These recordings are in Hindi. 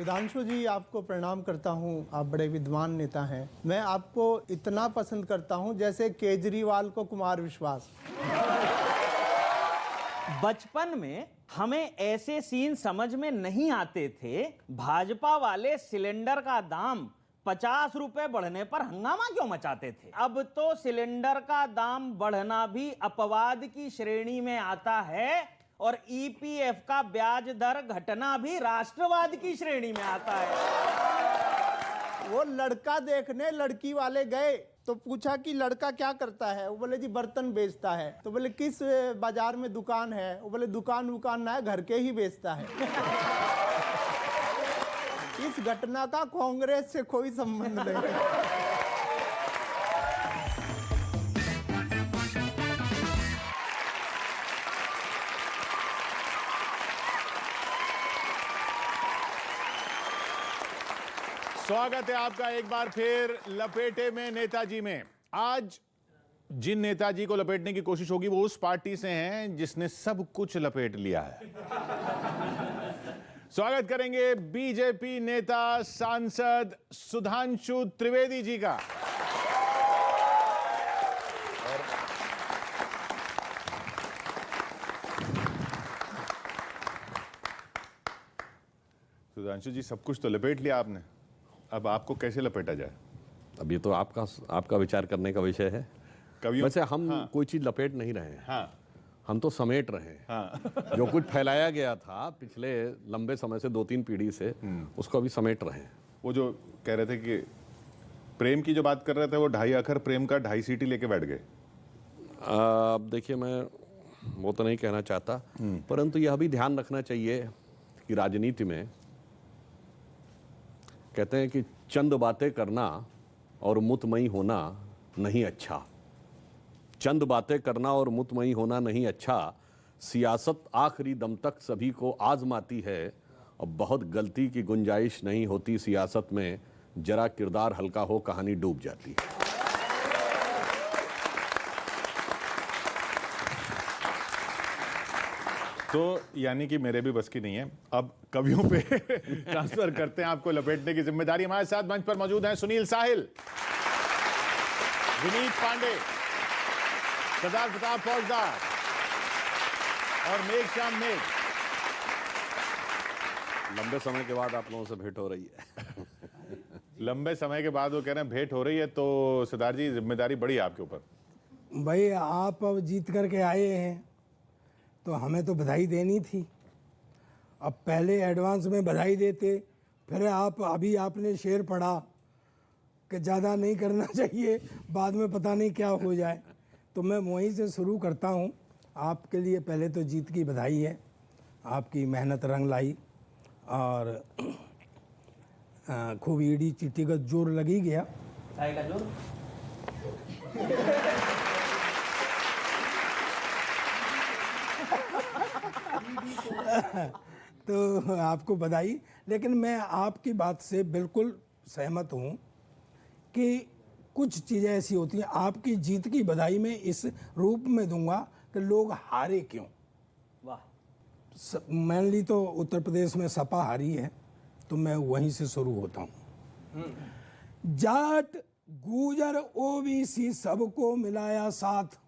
सुधांशु जी, आपको प्रणाम करता हूं। आप बड़े विद्वान नेता हैं। मैं आपको इतना पसंद करता हूं जैसे केजरीवाल को कुमार विश्वास। बचपन में हमें ऐसे सीन समझ में नहीं आते थे। भाजपा वाले सिलेंडर का दाम 50 रुपए बढ़ने पर हंगामा क्यों मचाते थे। अब तो सिलेंडर का दाम बढ़ना भी अपवाद की श्रेणी में आता है और ईपीएफ का ब्याज दर घटना भी राष्ट्रवाद की श्रेणी में आता है। वो लड़का देखने लड़की वाले गए तो पूछा कि लड़का क्या करता है। वो बोले जी बर्तन बेचता है। तो बोले किस बाजार में दुकान है। वो बोले दुकान ना है, घर के ही बेचता है। इस घटना का कांग्रेस से कोई संबंध नहीं है। स्वागत है आपका एक बार फिर लपेटे में नेताजी में। आज जिन नेताजी को लपेटने की कोशिश होगी वो उस पार्टी से हैं जिसने सब कुछ लपेट लिया है। स्वागत करेंगे बीजेपी नेता सांसद सुधांशु त्रिवेदी जी का। सुधांशु जी, सब कुछ तो लपेट लिया आपने, अब आपको कैसे लपेटा जाए? अब ये तो आपका विचार करने का विषय है। वैसे हम कोई चीज लपेट नहीं रहे हैं। हाँ। हम तो समेट रहे हैं। हाँ। जो कुछ फैलाया गया था पिछले लंबे समय से, 2-3 पीढ़ी से, उसको अभी समेट रहे हैं। वो जो कह रहे थे कि प्रेम की जो बात कर रहे थे, वो 2.5 अखर प्रेम का 2.5 सीटी लेके बैठ गए। अब देखिए, मैं वो तो नहीं कहना चाहता, परंतु यह भी ध्यान रखना चाहिए कि राजनीति में कहते हैं कि चंद बातें करना और मुतमई होना नहीं अच्छा। चंद बातें करना और मुतमई होना नहीं अच्छा। सियासत आखिरी दम तक सभी को आजमाती है और बहुत गलती की गुंजाइश नहीं होती सियासत में। जरा किरदार हल्का हो, कहानी डूब जाती है। तो यानी कि मेरे भी बस की नहीं है। अब कवियों पे ट्रांसफर करते हैं। आपको लपेटने की जिम्मेदारी। हमारे साथ मंच पर मौजूद हैं सुनील साहिल, विनीत पांडे, सरदार प्रताप फौजदार और मेघश्याम मेघ। लंबे समय के बाद आप लोगों से भेंट हो रही है। लंबे समय के बाद वो कह रहे हैं भेंट हो रही है, तो सरदार जी जिम्मेदारी बड़ी है आपके ऊपर। भाई, आप अब जीत करके आए हैं तो हमें तो बधाई देनी थी। अब पहले एडवांस में बधाई देते, फिर अभी आपने शेर पढ़ा कि ज़्यादा नहीं करना चाहिए, बाद में पता नहीं क्या हो जाए। तो मैं वहीं से शुरू करता हूँ। आपके लिए पहले तो जीत की बधाई है। आपकी मेहनत रंग लाई और खूब ईडी चिट्ठी का जोर लगी गया। आएगा जोर। तो आपको बधाई। लेकिन मैं आपकी बात से बिल्कुल सहमत हूँ कि कुछ चीज़ें ऐसी होती हैं। आपकी जीत की बधाई में इस रूप में दूंगा कि लोग हारे क्यों। वाह। मेनली तो उत्तर प्रदेश में सपा हारी है, तो मैं वहीं से शुरू होता हूँ। जाट गुजर ओबीसी सबको मिलाया साथ।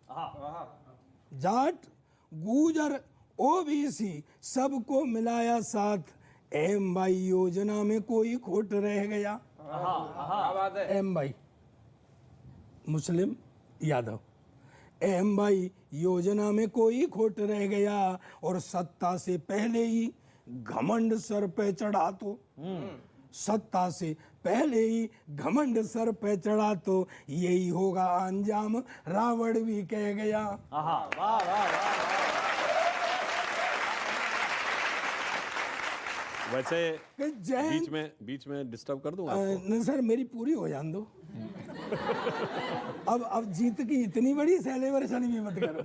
जाट गुजर ओबीसी सबको मिलाया साथ। MY योजना में कोई खोट रह गया। MY Muslim Yadav. MY योजना में कोई खोट रह गया और सत्ता से पहले ही घमंड सर पे चढ़ा तो। सत्ता से पहले ही घमंड सर पे चढ़ा तो यही होगा अंजाम, रावण भी कह गया। वाह वाह वाह। वैसे बीच में डिस्टर्ब कर दूं आपको? नहीं सर, मेरी पूरी हो जान दो। अब जीत की इतनी बड़ी सेलिब्रेशन भी मत करो।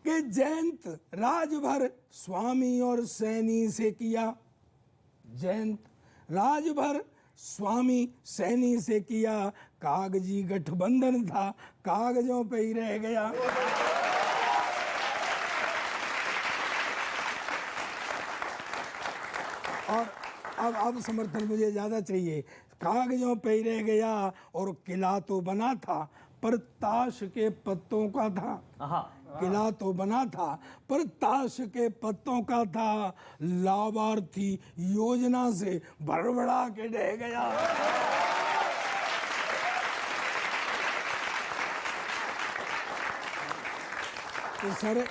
कि जयंत राजभर स्वामी और सैनी से किया। जयंत राजभर स्वामी सैनी से किया। कागजी गठबंधन था, कागजों पे ही रह गया। और अब समर्थन मुझे ज़्यादा चाहिए। कागजों पे ही रह गया और किला तो बना था पर ताश के पत्तों का था। किला तो बना था पर ताश के पत्तों का था, लाभार्थी योजना से भड़बड़ा के रह गया। तो सर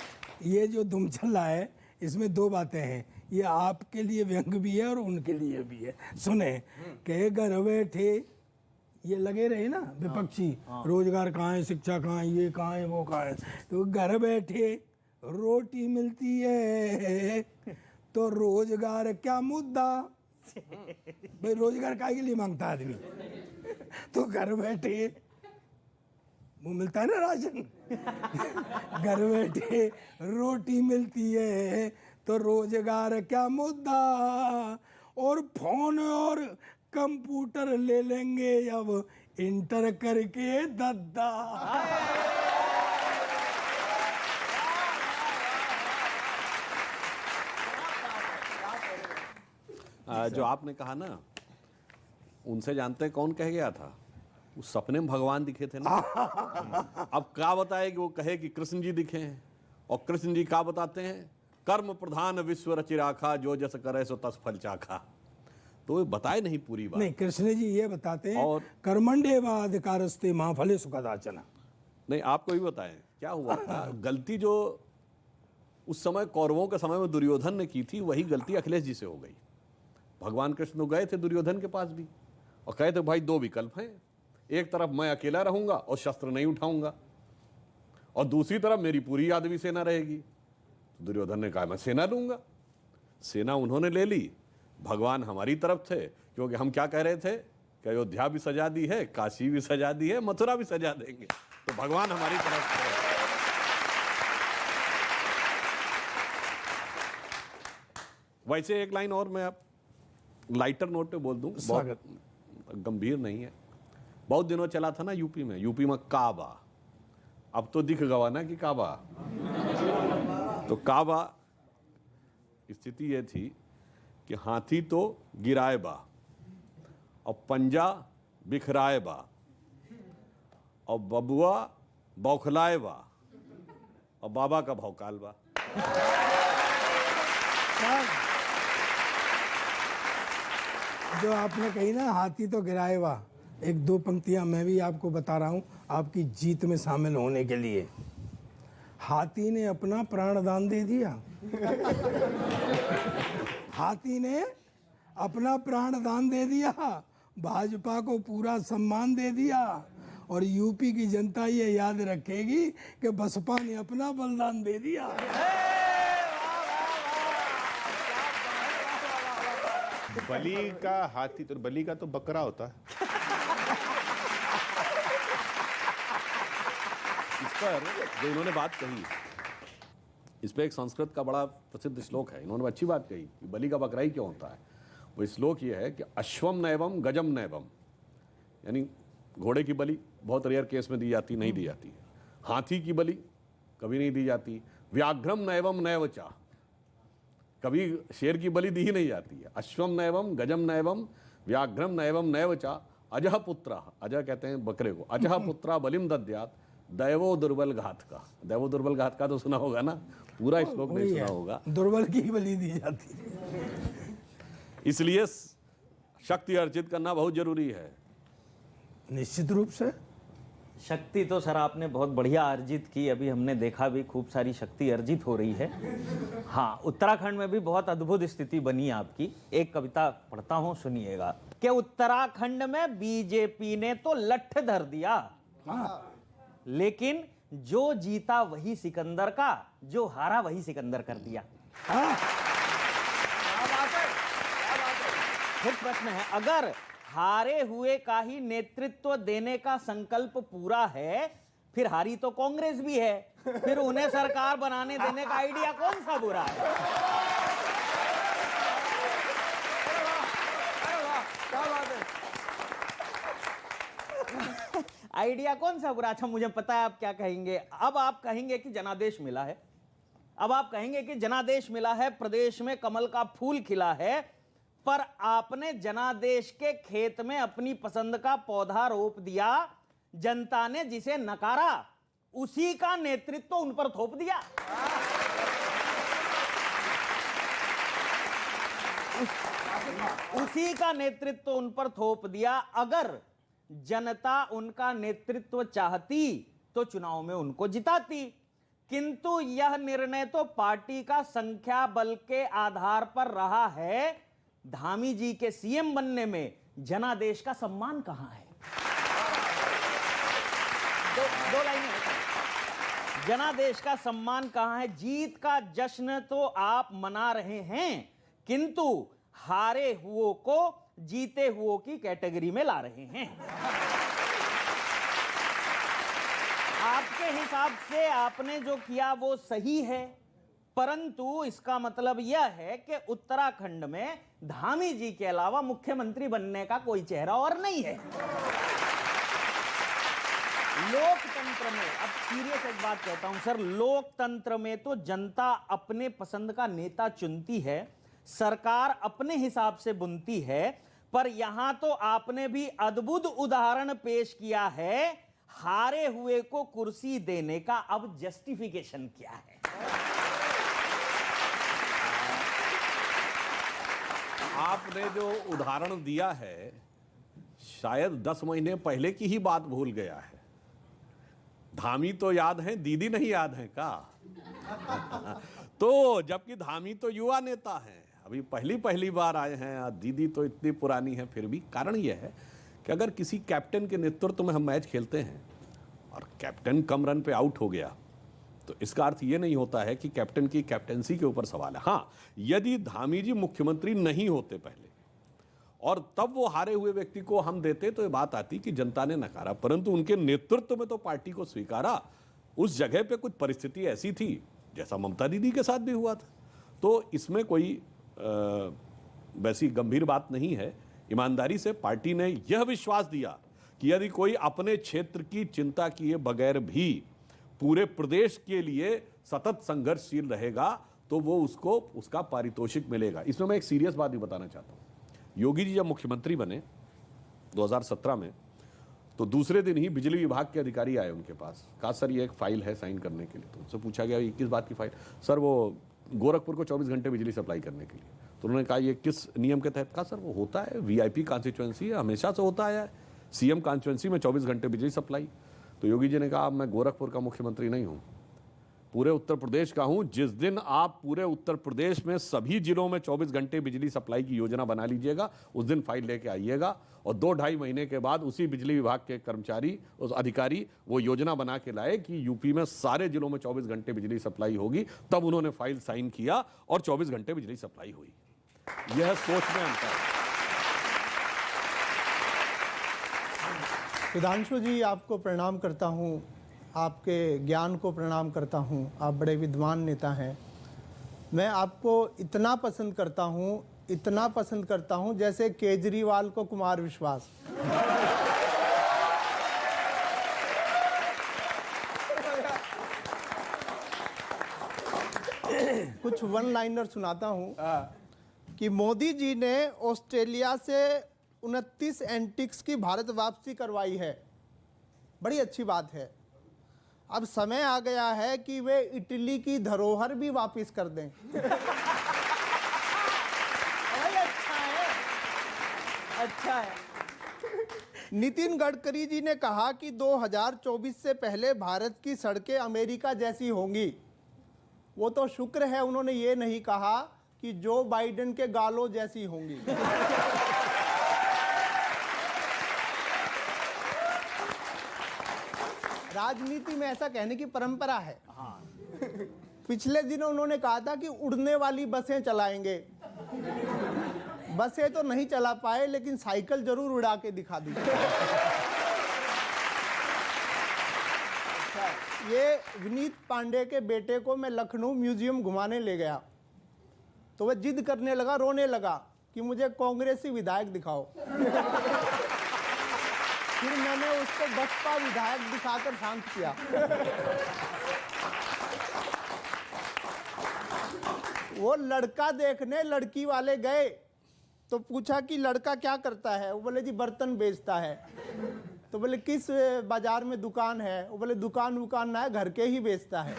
ये जो धुम चल रहा है इसमें दो बातें हैं, ये आपके लिए व्यंग भी है और उनके लिए भी है। सुने कि घर बैठे ये लगे रहे ना विपक्षी, रोजगार कहाँ है, शिक्षा कहाँ है, ये कहाँ है, वो कहाँ है। तो घर बैठे रोटी मिलती है तो रोजगार क्या मुद्दा। भाई रोजगार काहे के लिए मांगता आदमी, तो घर बैठे वो मिलता है ना राशन। घर बैठे रोटी मिलती है तो रोजगार क्या मुद्दा, और फोन और कंप्यूटर ले लेंगे अब इंटर करके दद्दा। जो आपने कहा ना, उनसे जानते हैं कौन कह गया था? उस सपने में भगवान दिखे थे ना। अब क्या बताए कि वो कहे कि कृष्ण जी दिखे हैं, और कृष्ण जी क्या बताते हैं? कर्म प्रधान विश्व रचि राखा, जो जस करे सो तस फल चाखा। तो ये बताए नहीं पूरी बात। नहीं, कृष्ण जी ये बताते हैं और कर्मण्येवाधिकारस्ते मां फले सुखदाचना। नहीं, आपको भी बताएं क्या हुआ था। गलती जो उस समय कौरवों के समय में दुर्योधन ने की थी, वही गलती अखिलेश जी से हो गई। भगवान कृष्ण तो गए थे दुर्योधन के पास भी और कहे थे भाई दो विकल्प हैं, एक तरफ मैं अकेला रहूंगा और शस्त्र नहीं उठाऊंगा, और दूसरी तरफ मेरी पूरी यादवी सेना रहेगी। तो दुर्योधन ने कहा मैं सेना लूंगा। सेना उन्होंने ले ली। भगवान हमारी तरफ थे, क्योंकि हम क्या कह रहे थे कि अयोध्या भी सजा दी है, काशी भी सजा दी है, मथुरा भी सजा देंगे। तो भगवान हमारी तरफ थे। वैसे एक लाइन और मैं आप लाइटर नोट पे बोल दूं, बहुत गंभीर नहीं है। बहुत दिनों चला था ना यूपी में काबा। अब तो दिख गवा ना कि काबा। तो काबा स्थिति ये थी कि हाथी तो गिराए बा और पंजा बिखराए बा और बबुआ बौखलाए बा और बाबा का भौकाल बा। जो आपने कही ना हाथी तो गिराए बा, एक दो पंक्तियां मैं भी आपको बता रहा हूं आपकी जीत में शामिल होने के लिए। हाथी ने अपना प्राण दान दे दिया। हाथी ने अपना प्राण दान दे दिया, भाजपा को पूरा सम्मान दे दिया, और यूपी की जनता ये याद रखेगी कि बसपा ने अपना बलिदान दे दिया। बलि का हाथी, तो बलि का तो बकरा होता है। इस पर जो इन्होंने बात कही, इस पर एक संस्कृत का बड़ा प्रसिद्ध श्लोक है। इन्होंने अच्छी बात कही कि बलि का बकरा ही क्यों होता है। वो श्लोक ये है कि अश्वम नैवम गजम नैवम, यानी घोड़े की बलि बहुत रेयर केस में दी जाती, नहीं दी जाती। हाथी की बलि कभी नहीं दी जाती। व्याघ्रम नैवम नैवचा, कभी शेर की बलि दी ही नहीं जाती है। अश्वम नैवम गजम नैवम व्याघ्रम नैवम नैवचा अजह पुत्रा, अजह कहते हैं बकरे को, अजह पुत्रा बलिम दद्यात दैवो दुर्बल घात का। दैवो दुर्बल घात का तो सुना होगा ना, पूरा श्लोक नहीं सुना होगा। दुर्बल की बलि दी जाती। इसलिए शक्ति अर्जित करना बहुत जरूरी है। निश्चित रूप से शक्ति तो सर आपने बहुत बढ़िया अर्जित की, अभी हमने देखा भी खूब सारी शक्ति अर्जित हो रही है। हाँ, उत्तराखंड में भी बहुत अद्भुत स्थिति बनी आपकी। एक कविता पढ़ता हूँ, सुनिएगा। कि उत्तराखंड में बीजेपी ने तो लठ धर दिया, लेकिन जो जीता वही सिकंदर का, जो हारा वही सिकंदर कर दिया। फिर प्रश्न है, अगर हारे हुए का ही नेतृत्व देने का संकल्प पूरा है, फिर हारी तो कांग्रेस भी है, फिर उन्हें सरकार बनाने देने का आइडिया कौन सा बुरा है? आइडिया कौन सा बुरा? अच्छा, मुझे पता है आप क्या कहेंगे। अब आप कहेंगे कि जनादेश मिला है, अब आप कहेंगे कि जनादेश मिला है, प्रदेश में कमल का फूल खिला है, पर आपने जनादेश के खेत में अपनी पसंद का पौधा रोप दिया, जनता ने जिसे नकारा उसी का नेतृत्व उन पर थोप दिया। उसी का नेतृत्व उन पर थोप दिया। अगर जनता उनका नेतृत्व चाहती तो चुनाव में उनको जिताती, किंतु यह निर्णय तो पार्टी का संख्या बल के आधार पर रहा है। धामी जी के सीएम बनने में जनादेश का सम्मान कहां है? दो लाइनें हैं। जनादेश का सम्मान कहां है? जीत का जश्न तो आप मना रहे हैं, किंतु हारे हुओं को जीते हुओं की कैटेगरी में ला रहे हैं। आपके हिसाब से आपने जो किया वो सही है, परंतु इसका मतलब यह है कि उत्तराखंड में धामी जी के अलावा मुख्यमंत्री बनने का कोई चेहरा और नहीं है। लोकतंत्र में, अब सीरियस एक बात कहता हूं सर, लोकतंत्र में तो जनता अपने पसंद का नेता चुनती है, सरकार अपने हिसाब से बुनती है, पर यहां तो आपने भी अद्भुत उदाहरण पेश किया है। हारे हुए को कुर्सी देने का अब जस्टिफिकेशन क्या है? आपने जो उदाहरण दिया है शायद 10 महीने पहले की ही बात भूल गया है। धामी तो याद है, दीदी नहीं याद है का? तो जबकि धामी तो युवा नेता हैं, अभी पहली बार आए हैं, दीदी तो इतनी पुरानी है। फिर भी कारण यह है कि अगर किसी कैप्टन के नेतृत्व में हम मैच खेलते हैं और कैप्टन कम रन पे आउट हो गया तो इसका अर्थ ये नहीं होता है कि कैप्टन की कैप्टनसी के ऊपर सवाल है। हाँ, यदि धामी जी मुख्यमंत्री नहीं होते पहले और तब वो हारे हुए व्यक्ति को हम देते तो ये बात आती कि जनता ने नकारा, परंतु उनके नेतृत्व में तो पार्टी को स्वीकारा। उस जगह पे कुछ परिस्थिति ऐसी थी जैसा ममता दीदी के साथ भी हुआ था, तो इसमें कोई वैसी गंभीर बात नहीं है। ईमानदारी से पार्टी ने यह विश्वास दिया कि यदि कोई अपने क्षेत्र की चिंता किए बगैर भी पूरे प्रदेश के लिए सतत संघर्षशील रहेगा तो वो उसको उसका पारितोषिक मिलेगा। इसमें मैं एक सीरियस बात भी बताना चाहता हूँ। योगी जी जब मुख्यमंत्री बने 2017 में, तो दूसरे दिन ही बिजली विभाग के अधिकारी आए उनके पास, कहा सर ये एक फाइल है साइन करने के लिए। तो उनसे पूछा गया ये किस बात की फाइल? सर वो गोरखपुर को 24 घंटे बिजली सप्लाई करने के लिए। तो उन्होंने कहा ये किस नियम के तहत? कहा सर वो होता है, वीआईपी कॉन्स्टिट्यूएंसी है, हमेशा से होता आया है, सीएम कॉन्स्टिट्यूएंसी में 24 घंटे बिजली सप्लाई। तो योगी जी ने कहा अब मैं गोरखपुर का मुख्यमंत्री नहीं हूँ, पूरे उत्तर प्रदेश का हूं। जिस दिन आप पूरे उत्तर प्रदेश में सभी जिलों में 24 घंटे बिजली सप्लाई की योजना बना लीजिएगा, उस दिन फाइल लेके आइएगा। और 2-2.5 महीने के बाद उसी बिजली विभाग के कर्मचारी, उस अधिकारी वो योजना बना के लाए कि यूपी में सारे जिलों में 24 घंटे बिजली सप्लाई होगी। तब उन्होंने फाइल साइन किया और 24 घंटे बिजली सप्लाई हुई। यह सोच में अंतर है। सुधांशु जी, आपको प्रणाम करता हूँ, आपके ज्ञान को प्रणाम करता हूँ, आप बड़े विद्वान नेता हैं। मैं आपको इतना पसंद करता हूँ जैसे केजरीवाल को कुमार विश्वास। कुछ वन लाइनर सुनाता हूँ कि मोदी जी ने ऑस्ट्रेलिया से 29 एंटिक्स की भारत वापसी करवाई है, बड़ी अच्छी बात है। अब समय आ गया है कि वे इटली की धरोहर भी वापस कर दें। अच्छा है। नितिन गडकरी जी ने कहा कि 2024 से पहले भारत की सड़कें अमेरिका जैसी होंगी। वो तो शुक्र है उन्होंने ये नहीं कहा कि जो बाइडेन के गालों जैसी होंगी। राजनीति में ऐसा कहने की परंपरा है। पिछले दिनों उन्होंने कहा था कि उड़ने वाली बसें चलाएंगे। बसें तो नहीं चला पाए लेकिन साइकिल जरूर उड़ा के दिखा दी। ये विनीत पांडे के बेटे को मैं लखनऊ म्यूजियम घुमाने ले गया तो वह जिद करने लगा, रोने लगा कि मुझे कांग्रेसी विधायक दिखाओ। फिर मैंने उसको बसपा विधायक दिखाकर शांत किया। वो लड़का देखने लड़की वाले गए तो पूछा कि लड़का क्या करता है, वो बोले जी बर्तन बेचता है। तो बोले किस बाजार में दुकान है, वो बोले दुकान वुकान ना है, घर के ही बेचता है।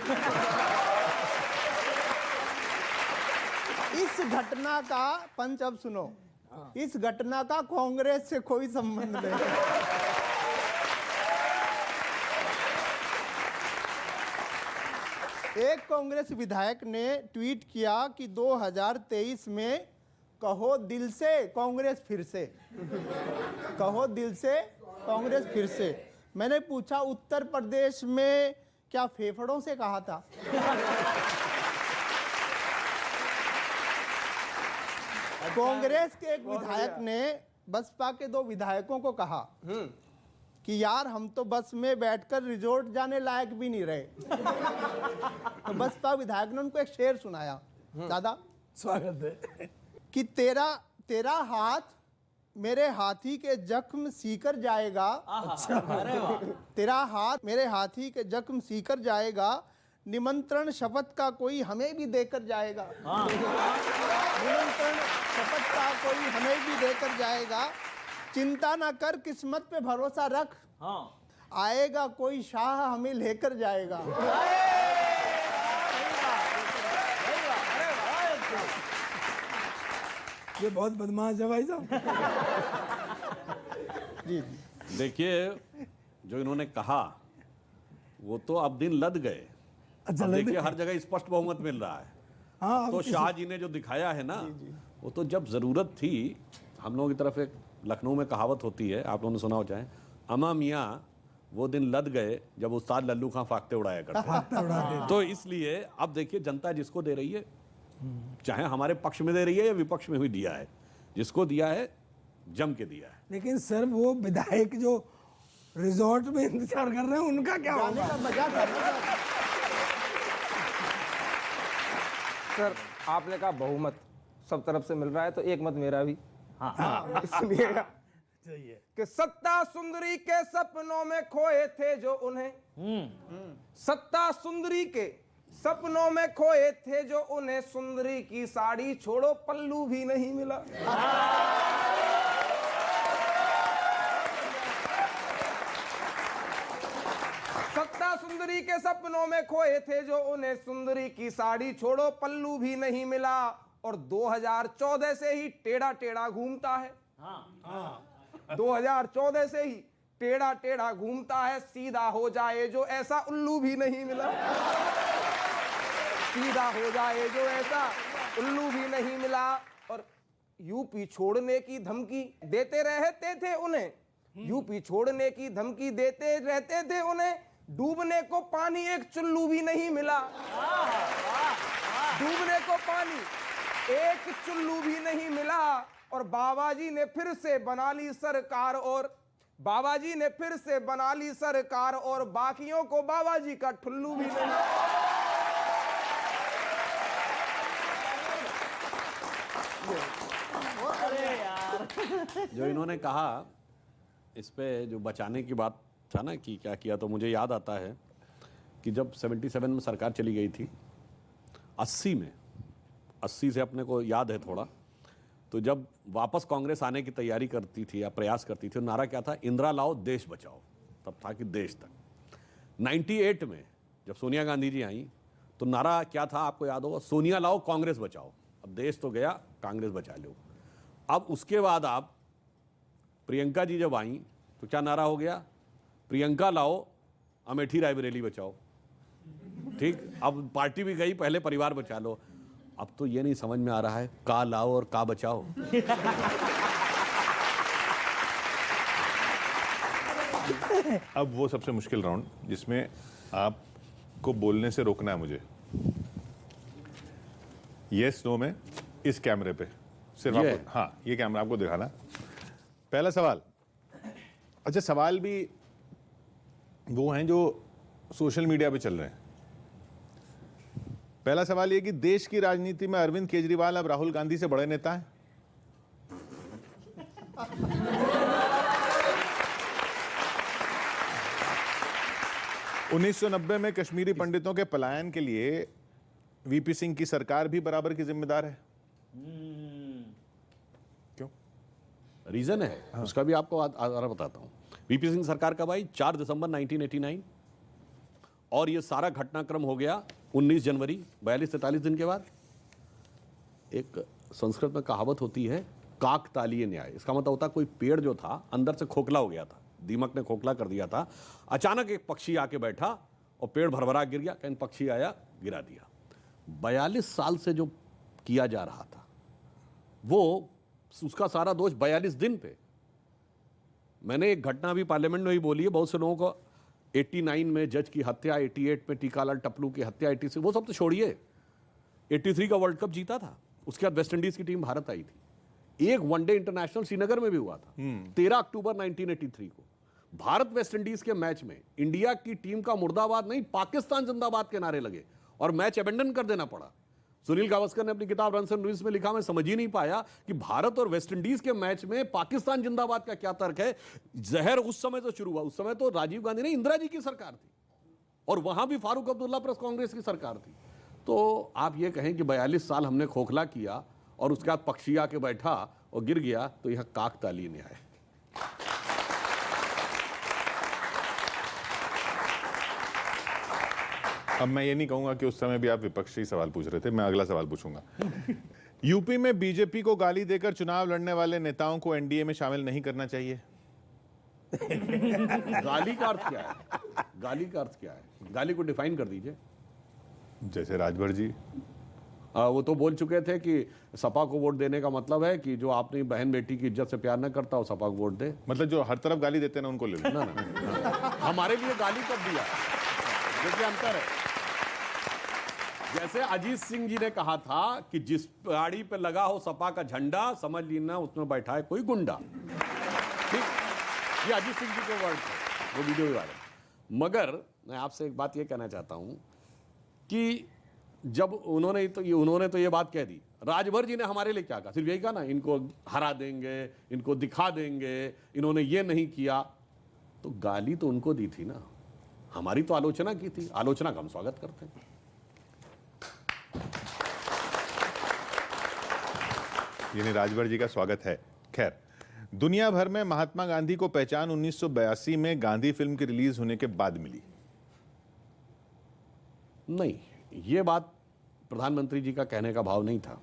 इस घटना का पंच अब सुनो, इस घटना का कांग्रेस से कोई संबंध नहीं। एक कांग्रेस विधायक ने ट्वीट किया कि 2023 में कहो दिल से कांग्रेस फिर से, कहो दिल से कांग्रेस फिर से। मैंने पूछा उत्तर प्रदेश में क्या फेफड़ों से कहा था? कांग्रेस के एक विधायक ने बसपा के 2 विधायकों को कहा कि यार हम तो बस में बैठकर रिजॉर्ट जाने लायक भी नहीं रहे। तो बसपा विधायक ने उनको एक शेर सुनाया, दादा स्वागत है। कि तेरा हाथ मेरे हाथी के जख्म सीकर जाएगा। अरे वाह, तेरा हाथ मेरे हाथी के जख्म सीकर जाएगा, निमंत्रण शपथ का कोई हमें भी देकर जाएगा। निमंत्रण शपथ का कोई हमें भी देकर जाएगा, चिंता ना कर किस्मत पे भरोसा रख, हाँ, आएगा कोई शाह हमें लेकर जाएगा। ये बहुत बदमाश है भाई साहब। जी देखिए जो इन्होंने कहा वो तो अब दिन लद गए। अच्छा, अब लद देखिए गए। हर जगह स्पष्ट बहुमत मिल रहा है। हाँ, तो शाह जी ने जो दिखाया है ना, वो तो जब जरूरत थी, हम लोगों की तरफ एक लखनऊ में कहावत होती है, आप लोगों ने सुना हो चाहे, अमा मियाँ वो दिन लद गए जब उस्ताद लल्लू खां फाख्ते उड़ाया करते। तो इसलिए अब देखिए जनता जिसको दे रही है, चाहे हमारे पक्ष में दे रही है या विपक्ष में भी दिया है, जिसको दिया है जम के दिया है। लेकिन सर वो विधायक जो रिजॉर्ट में इंतजार कर रहे हैं उनका क्या जाने होगा? का मजा करना। सर आपने कहा बहुमत सब तरफ से मिल रहा है, तो एक मत मेरा भी। हाँ, इसलिए कि सत्ता सुंदरी के सपनों में खोए थे जो उन्हें, सत्ता सुंदरी के सपनों में खोए थे जो उन्हें, सुंदरी की साड़ी छोड़ो पल्लू भी नहीं मिला। सत्ता सुंदरी के सपनों में खोए थे जो उन्हें, सुंदरी की साड़ी छोड़ो पल्लू भी नहीं मिला। और 2014 से ही टेढ़ा टेढ़ा घूमता है। 2014 से ही टेढ़ा टेढ़ा घूमता है, सीधा हो जाए जो ऐसा उल्लू भी नहीं मिला। सीधा हो जाए जो ऐसा उल्लू भी नहीं मिला। और यूपी छोड़ने की धमकी देते रहते थे उन्हें, यूपी छोड़ने की धमकी देते रहते थे उन्हें, डूबने को पानी एक चुल्लू भी नहीं मिला। डूबने को पानी एक चुल्लू भी नहीं मिला। और बाबा जी ने फिर से बना ली सरकार, और बाबा जी ने फिर से बना ली सरकार, और बाकियों को बाबा जी का ठुल्लू भी नहीं। जो इन्होंने कहा इस पे जो बचाने की बात था ना कि क्या किया, तो मुझे याद आता है कि जब 77 में सरकार चली गई थी, 80 में, 80 से अपने को याद है थोड़ा, तो जब वापस कांग्रेस आने की तैयारी करती थी या प्रयास करती थी, तो नारा क्या था, इंदिरा लाओ देश बचाओ, तब था कि देश तक। 98 में जब सोनिया गांधी जी आई तो नारा क्या था आपको याद होगा, सोनिया लाओ कांग्रेस बचाओ। अब देश तो गया, कांग्रेस बचा लो। अब उसके बाद आप प्रियंका जी जब आई तो क्या नारा हो गया, प्रियंका लाओ अमेठी रायबरेली बचाओ। ठीक, अब पार्टी भी गई, पहले परिवार बचा लो। अब तो ये नहीं समझ में आ रहा है का लाओ और का बचाओ। अब वो सबसे मुश्किल राउंड जिसमें आपको बोलने से रोकना है मुझे। यस नो में इस कैमरे पे सिर्फ ये? आपको, हाँ ये कैमरा आपको दिखाना। पहला सवाल, अच्छा सवाल भी वो हैं जो सोशल मीडिया पे चल रहे हैं। पहला सवाल ये कि देश की राजनीति में अरविंद केजरीवाल अब राहुल गांधी से बड़े नेता हैं? (1990) में कश्मीरी पंडितों के पलायन के लिए वीपी सिंह की सरकार भी बराबर की जिम्मेदार है। क्यों? रीजन है, उसका भी आपको आधार बताता हूं। वीपी सिंह सरकार कब आई? 4 दिसंबर 1989, और ये सारा घटनाक्रम हो गया 19 जनवरी, 42-43 दिन के बाद। एक संस्कृत में कहावत होती है, काकतालीय न्याय। इसका मतलब होता कोई पेड़ जो था अंदर से खोखला हो गया था, दीमक ने खोखला कर दिया था, अचानक एक पक्षी आके बैठा और पेड़ भरभरा गिर गया, कहीं पक्षी आया गिरा दिया। 42 साल से जो किया जा रहा था वो, उसका सारा दोष 42 दिन पे। मैंने एक घटना भी पार्लियामेंट में ही बोली है, बहुत से लोगों को 89 में जज की हत्या, 88 में टीकालाल टपलू की हत्या, 86 वो सब तो छोड़िए, 83 का वर्ल्ड कप जीता था, उसके बाद वेस्ट इंडीज की टीम भारत आई थी। एक वनडे इंटरनेशनल श्रीनगर में भी हुआ था 13 अक्टूबर 1983 को। भारत वेस्ट इंडीज के मैच में इंडिया की टीम का मुर्दाबाद नहीं, पाकिस्तान जिंदाबाद के नारे लगे और मैच अबेंडन कर देना पड़ा। सुनील गावस्कर ने अपनी किताब रन्स एंड रूल्स में लिखा, मैं समझ ही नहीं पाया कि भारत और वेस्ट इंडीज के मैच में पाकिस्तान जिंदाबाद का क्या तर्क है। जहर उस समय तो शुरू हुआ, उस समय तो राजीव गांधी नहीं, इंदिरा जी की सरकार थी, और वहां भी फारूक अब्दुल्ला प्लस कांग्रेस की सरकार थी। तो आप ये कहें कि 42 साल हमने खोखला किया और उसके बाद पक्षी आके बैठा और गिर गया, तो यह काकतालीय न्याय है। अब मैं ये नहीं कहूंगा कि उस समय भी आप विपक्षी सवाल पूछ रहे थे, मैं अगला सवाल पूछूंगा। यूपी में बीजेपी को गाली देकर चुनाव लड़ने वाले नेताओं को एनडीए में शामिल नहीं करना चाहिए। गाली का अर्थ क्या है? गाली का अर्थ क्या है? गाली को डिफाइन कर दीजिए। जैसे राजभर जी वो तो बोल चुके थे कि सपा को वोट देने का मतलब है कि जो अपनी बहन बेटी की इज्जत से प्यार न करता हो सपा को वोट दे। मतलब जो हर तरफ गाली देते हैं ना उनको ले लो। ना हमारे लिए गाली कब दिया? देखिए अंतर है। जैसे अजीत सिंह जी ने कहा था कि जिस गाड़ी पे लगा हो सपा का झंडा, समझ लेना उसमें बैठा है कोई गुंडा। ठीक, ये अजीत सिंह जी के वर्ड थे, वो वीडियो वाले। मगर मैं आपसे एक बात ये कहना चाहता हूं कि जब उन्होंने तो ये बात कह दी, राजभर जी ने हमारे लिए क्या कहा? सिर्फ यही कहा ना, इनको हरा देंगे, इनको दिखा देंगे, इन्होंने ये नहीं किया। तो गाली तो उनको दी थी ना, हमारी तो आलोचना की थी। आलोचना का हम स्वागत करते हैं। यानी राजभर जी का स्वागत है। खैर, दुनिया भर में महात्मा गांधी को पहचान 1982 में गांधी फिल्म के रिलीज होने के बाद मिली। नहीं, ये बात प्रधानमंत्री जी का कहने का भाव नहीं था।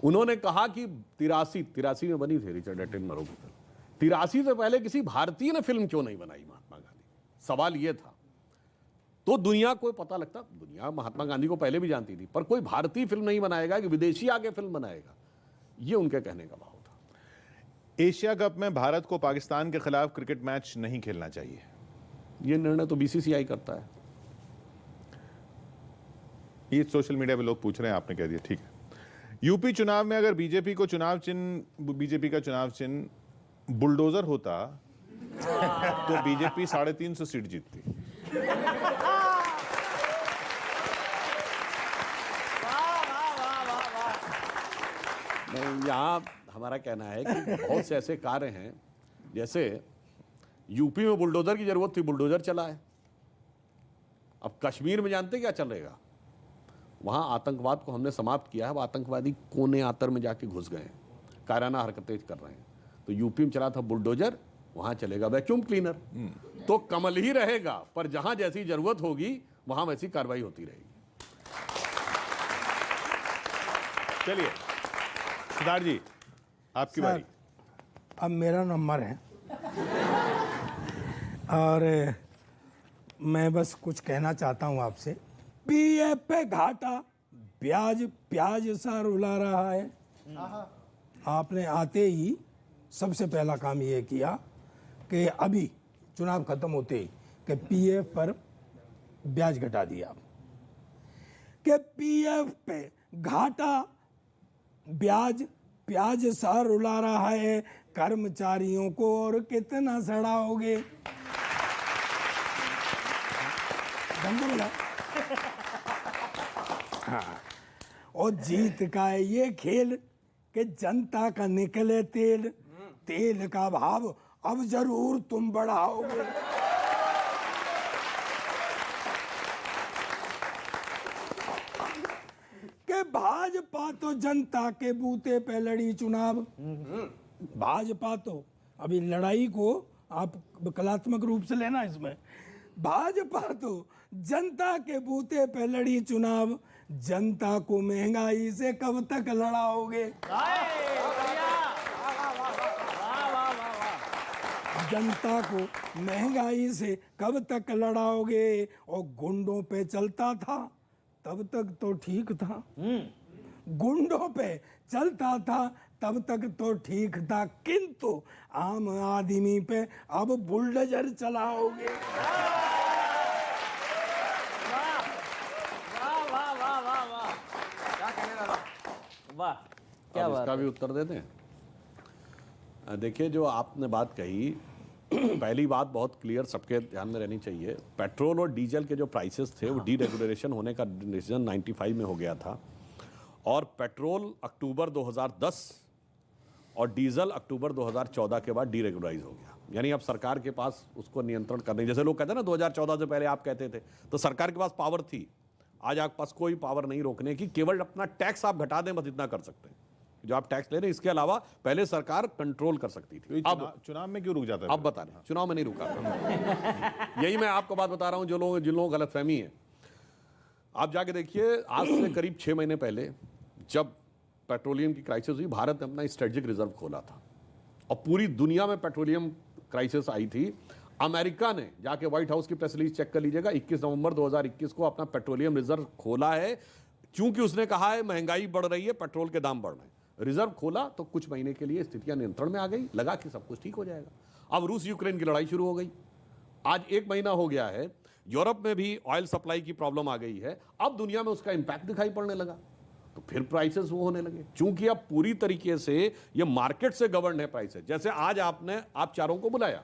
उन्होंने कहा कि 83 में बनी थी रिचर्ड एटनबरो की फिल्म। 83 से पहले किसी भारतीय ने फिल्म क्यों नहीं बनाई महात्मा गांधी? सवाल ये था। तो दुनिया को पता लगता, दुनिया महात्मा गांधी को पहले भी जानती थी, पर कोई भारतीय फिल्म नहीं बनाएगा कि विदेशी आके फिल्म बनाएगा, ये उनके कहने का भाव था। एशिया कप में भारत को पाकिस्तान के खिलाफ क्रिकेट मैच नहीं खेलना चाहिए। ये निर्णय तो बीसीसीआई करता है। ये सोशल मीडिया पे लोग पूछ रहे हैं, आपने कह दिया, ठीक है। यूपी चुनाव में अगर बीजेपी का चुनाव चिन्ह बुलडोजर होता तो बीजेपी 350 सीट जीतती। यहाँ हमारा कहना है कि बहुत से ऐसे कार्य हैं, जैसे यूपी में बुलडोजर की जरूरत थी, बुलडोजर चला है। अब कश्मीर में जानते क्या चल रहेगा? वहां आतंकवाद को हमने समाप्त किया है। वो आतंकवादी कोने आतर में जाके घुस गए हैं, कायराना हरकतें कर रहे हैं। तो यूपी में चला था बुलडोजर, वहां चलेगा वैक्यूम क्लीनर। तो कमल ही रहेगा, पर जहां जैसी जरूरत होगी वहां वैसी कार्रवाई होती रहेगी। चलिए सिद्धार्थ जी, आपकी बारी। अब मेरा नंबर है और मैं बस कुछ कहना चाहता हूं आपसे। पीएफ पे घाटा, प्याज सा रुला रहा है। आपने आते ही सबसे पहला काम ये किया कि अभी चुनाव खत्म होते ही कि पीएफ पर ब्याज घटा दिया। कि पीएफ पे घाटा, प्याज सा रुला रहा है, कर्मचारियों को और कितना सड़ाओगे? बोला। हाँ, और जीत का है ये खेल कि जनता का निकले तेल का भाव अब जरूर तुम बढ़ाओगे। कि भाजपा तो जनता के बूते पे लड़ी चुनाव, भाजपा तो अभी लड़ाई को आप कलात्मक रूप से लेना इसमें, भाजपा तो जनता के बूते पे लड़ी चुनाव, जनता को महंगाई से कब तक लड़ाओगे? जनता को महंगाई से कब तक लड़ाओगे? और गुंडों पे चलता था तब तक तो ठीक था, गुंडों पे चलता था तब तक तो ठीक था, किंतु आम आदमी पे अब बुलडोजर चलाओगे। वाह, क्या अब बात इसका है। भी उत्तर दे दें। देखिए, जो आपने बात कही, पहली बात बहुत क्लियर सबके ध्यान में रहनी चाहिए। पेट्रोल और डीजल के जो प्राइसेस थे वो डीरेगुलेशन होने का डिसीजन 95 में हो गया था, और पेट्रोल अक्टूबर 2010 और डीजल अक्टूबर 2014 के बाद डीरेगुलाइज हो गया। यानी अब सरकार के पास उसको नियंत्रण करने, जैसे लोग कहते हैं ना 2014 से पहले आप कहते थे, तो सरकार के पास पावर थी। आज आपके पास कोई पावर नहीं रोकने की, केवल अपना टैक्स आप घटा दें, बस इतना कर सकते हैं जो आप टैक्स ले रहे हैं। इसके अलावा पहले सरकार कंट्रोल कर सकती थी। अब चुनाव में क्यों रुक जाता है? अब बता रहे हैं, चुनाव में नहीं रुका। यही मैं आपको बात बता रहा हूं, जिन लोगों को गलतफहमी है। आप जाके देखिए, आज से करीब 6 महीने पहले जब पेट्रोलियम की क्राइसिस हुई, भारत ने अपना स्ट्रेटेजिक रिजर्व खोला था, और पूरी दुनिया में पेट्रोलियम क्राइसिस आई थी। अमेरिका ने जाके व्हाइट हाउस की प्रेस रिलीज चेक कर लीजिएगा, 21 नवंबर 2021 को अपना पेट्रोलियम रिजर्व खोला है, क्योंकि उसने कहा है महंगाई बढ़ रही है, पेट्रोल के दाम बढ़ रहे हैं। रिजर्व खोला तो कुछ महीने के लिए स्थितियां नियंत्रण में आ गई, लगा कि सब कुछ ठीक हो जाएगा। अब रूस यूक्रेन की लड़ाई शुरू हो गई, आज 1 महीना हो गया है, यूरोप में भी ऑयल सप्लाई की प्रॉब्लम आ गई है, अब दुनिया में उसका इंपैक्ट दिखाई पड़ने लगा, तो फिर प्राइसेस वो होने लगे। चूंकि अब पूरी तरीके से ये मार्केट से गवर्न है प्राइसेस। जैसे आज आप चारों को बुलाया,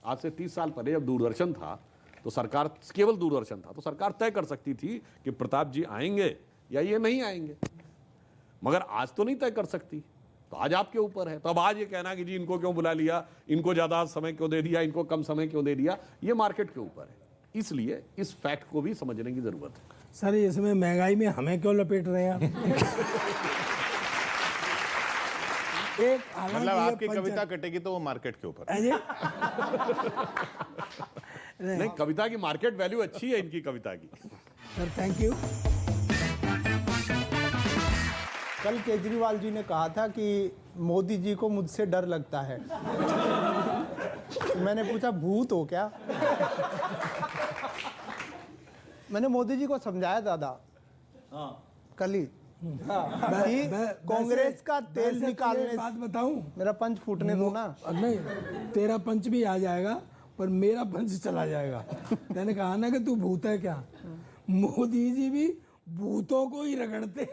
आज से 30 साल पहले जब दूरदर्शन था तो सरकार, केवल दूरदर्शन था, तो सरकार तय कर सकती थी कि प्रताप जी आएंगे या ये नहीं आएंगे, मगर आज तो नहीं तय कर सकती। तो आज आपके ऊपर है। तो अब आज ये कहना कि जी इनको क्यों बुला लिया, इनको ज्यादा समय क्यों दे दिया, इनको कम समय क्यों दे दिया, ये मार्केट के ऊपर है। इसलिए इस फैक्ट को भी समझने की जरूरत है। सर, इसमें महंगाई में हमें क्यों लपेट रहे हैं आप? एक हालांकि मतलब ये आपकी कविता कटेगी तो वो मार्केट के ऊपर। अजय, नहीं, कविता की मार्केट वैल्यू अच्छी है इनकी कविता की। Sir thank you. कल केजरीवाल जी ने कहा था कि मोदी जी को मुझसे डर लगता है। मैंने पूछा भूत हो क्या? मैंने मोदी जी को समझाया दादा कल ही कि कांग्रेस का तेल निकालने, बात बताऊं, मेरा पंच फूटने दो ना। नहीं, तेरा पंच भी आ जाएगा पर मेरा पंच चला जाएगा। मैंने कहा ना कि तू भूत है क्या? मोदी जी भी भूतों को ही रगड़ते।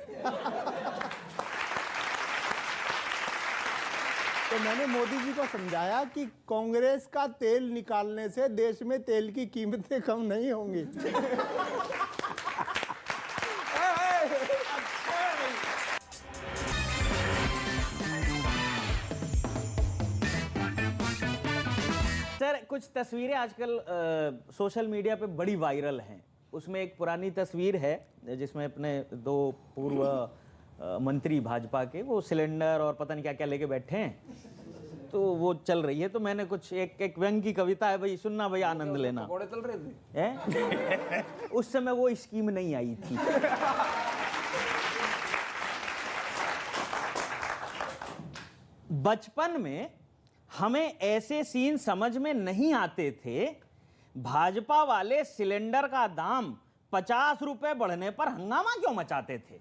तो मैंने मोदी जी को समझाया कि कांग्रेस का तेल निकालने से देश में तेल की कीमतें कम नहीं होंगी। सर, कुछ तस्वीरें आजकल सोशल मीडिया पे बड़ी वायरल हैं। उसमें एक पुरानी तस्वीर है जिसमें अपने 2 पूर्व मंत्री भाजपा के, वो सिलेंडर और पता नहीं क्या क्या लेके बैठे हैं, तो वो चल रही है। तो मैंने कुछ एक व्यंग की कविता है, भाई सुनना, भाई आनंद लेना। घोड़े चल रहे थे है? उस समय वो स्कीम नहीं आई थी। बचपन में हमें ऐसे सीन समझ में नहीं आते थे। भाजपा वाले सिलेंडर का दाम 50 रुपए बढ़ने पर हंगामा क्यों मचाते थे?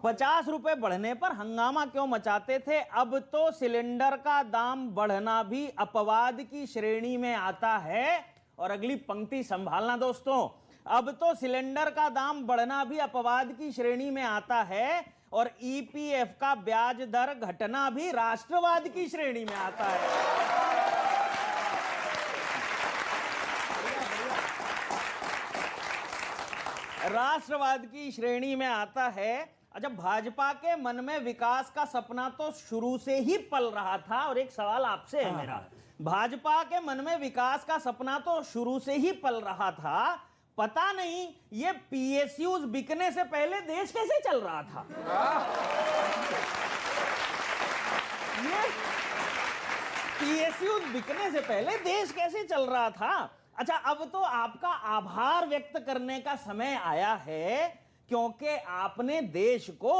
50 रुपए बढ़ने पर हंगामा क्यों मचाते थे? अब तो सिलेंडर का दाम बढ़ना भी अपवाद की श्रेणी में आता है। और अगली पंक्ति संभालना दोस्तों, अब तो सिलेंडर का दाम बढ़ना भी अपवाद की श्रेणी में आता है, और ईपीएफ का ब्याज दर घटना भी राष्ट्रवाद की श्रेणी में आता है। राष्ट्रवाद की श्रेणी में आता है। अच्छा, भाजपा के मन में विकास का सपना तो शुरू से ही पल रहा था। और एक सवाल आपसे है मेरा, भाजपा के मन में विकास का सपना तो शुरू से ही पल रहा था, पता नहीं ये पीएसयूज बिकने से पहले देश कैसे चल रहा था? ये पीएसयू बिकने से पहले देश कैसे चल रहा था? अच्छा, अब तो आपका आभार व्यक्त करने का समय आया है, क्योंकि आपने देश को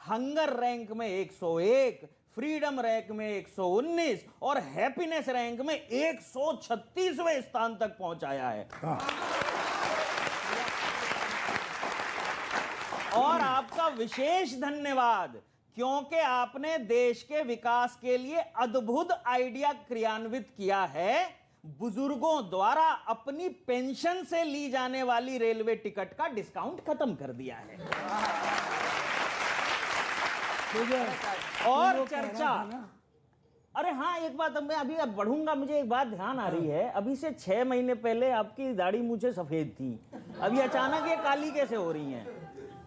हंगर रैंक में 101, फ्रीडम रैंक में 119 और हैप्पीनेस रैंक में 136वें स्थान तक पहुंचाया है। और आपका विशेष धन्यवाद, क्योंकि आपने देश के विकास के लिए अद्भुत आइडिया क्रियान्वित किया है। बुजुर्गों द्वारा अपनी पेंशन से ली जाने वाली रेलवे टिकट का डिस्काउंट खत्म कर दिया है। और चर्चा, अरे हाँ, एक बात मैं अभी अब बढ़ूंगा, मुझे एक बात ध्यान आ रही है। अभी से 6 महीने पहले आपकी दाढ़ी मूछें सफेद थी, अभी अचानक ये काली कैसे हो रही हैं?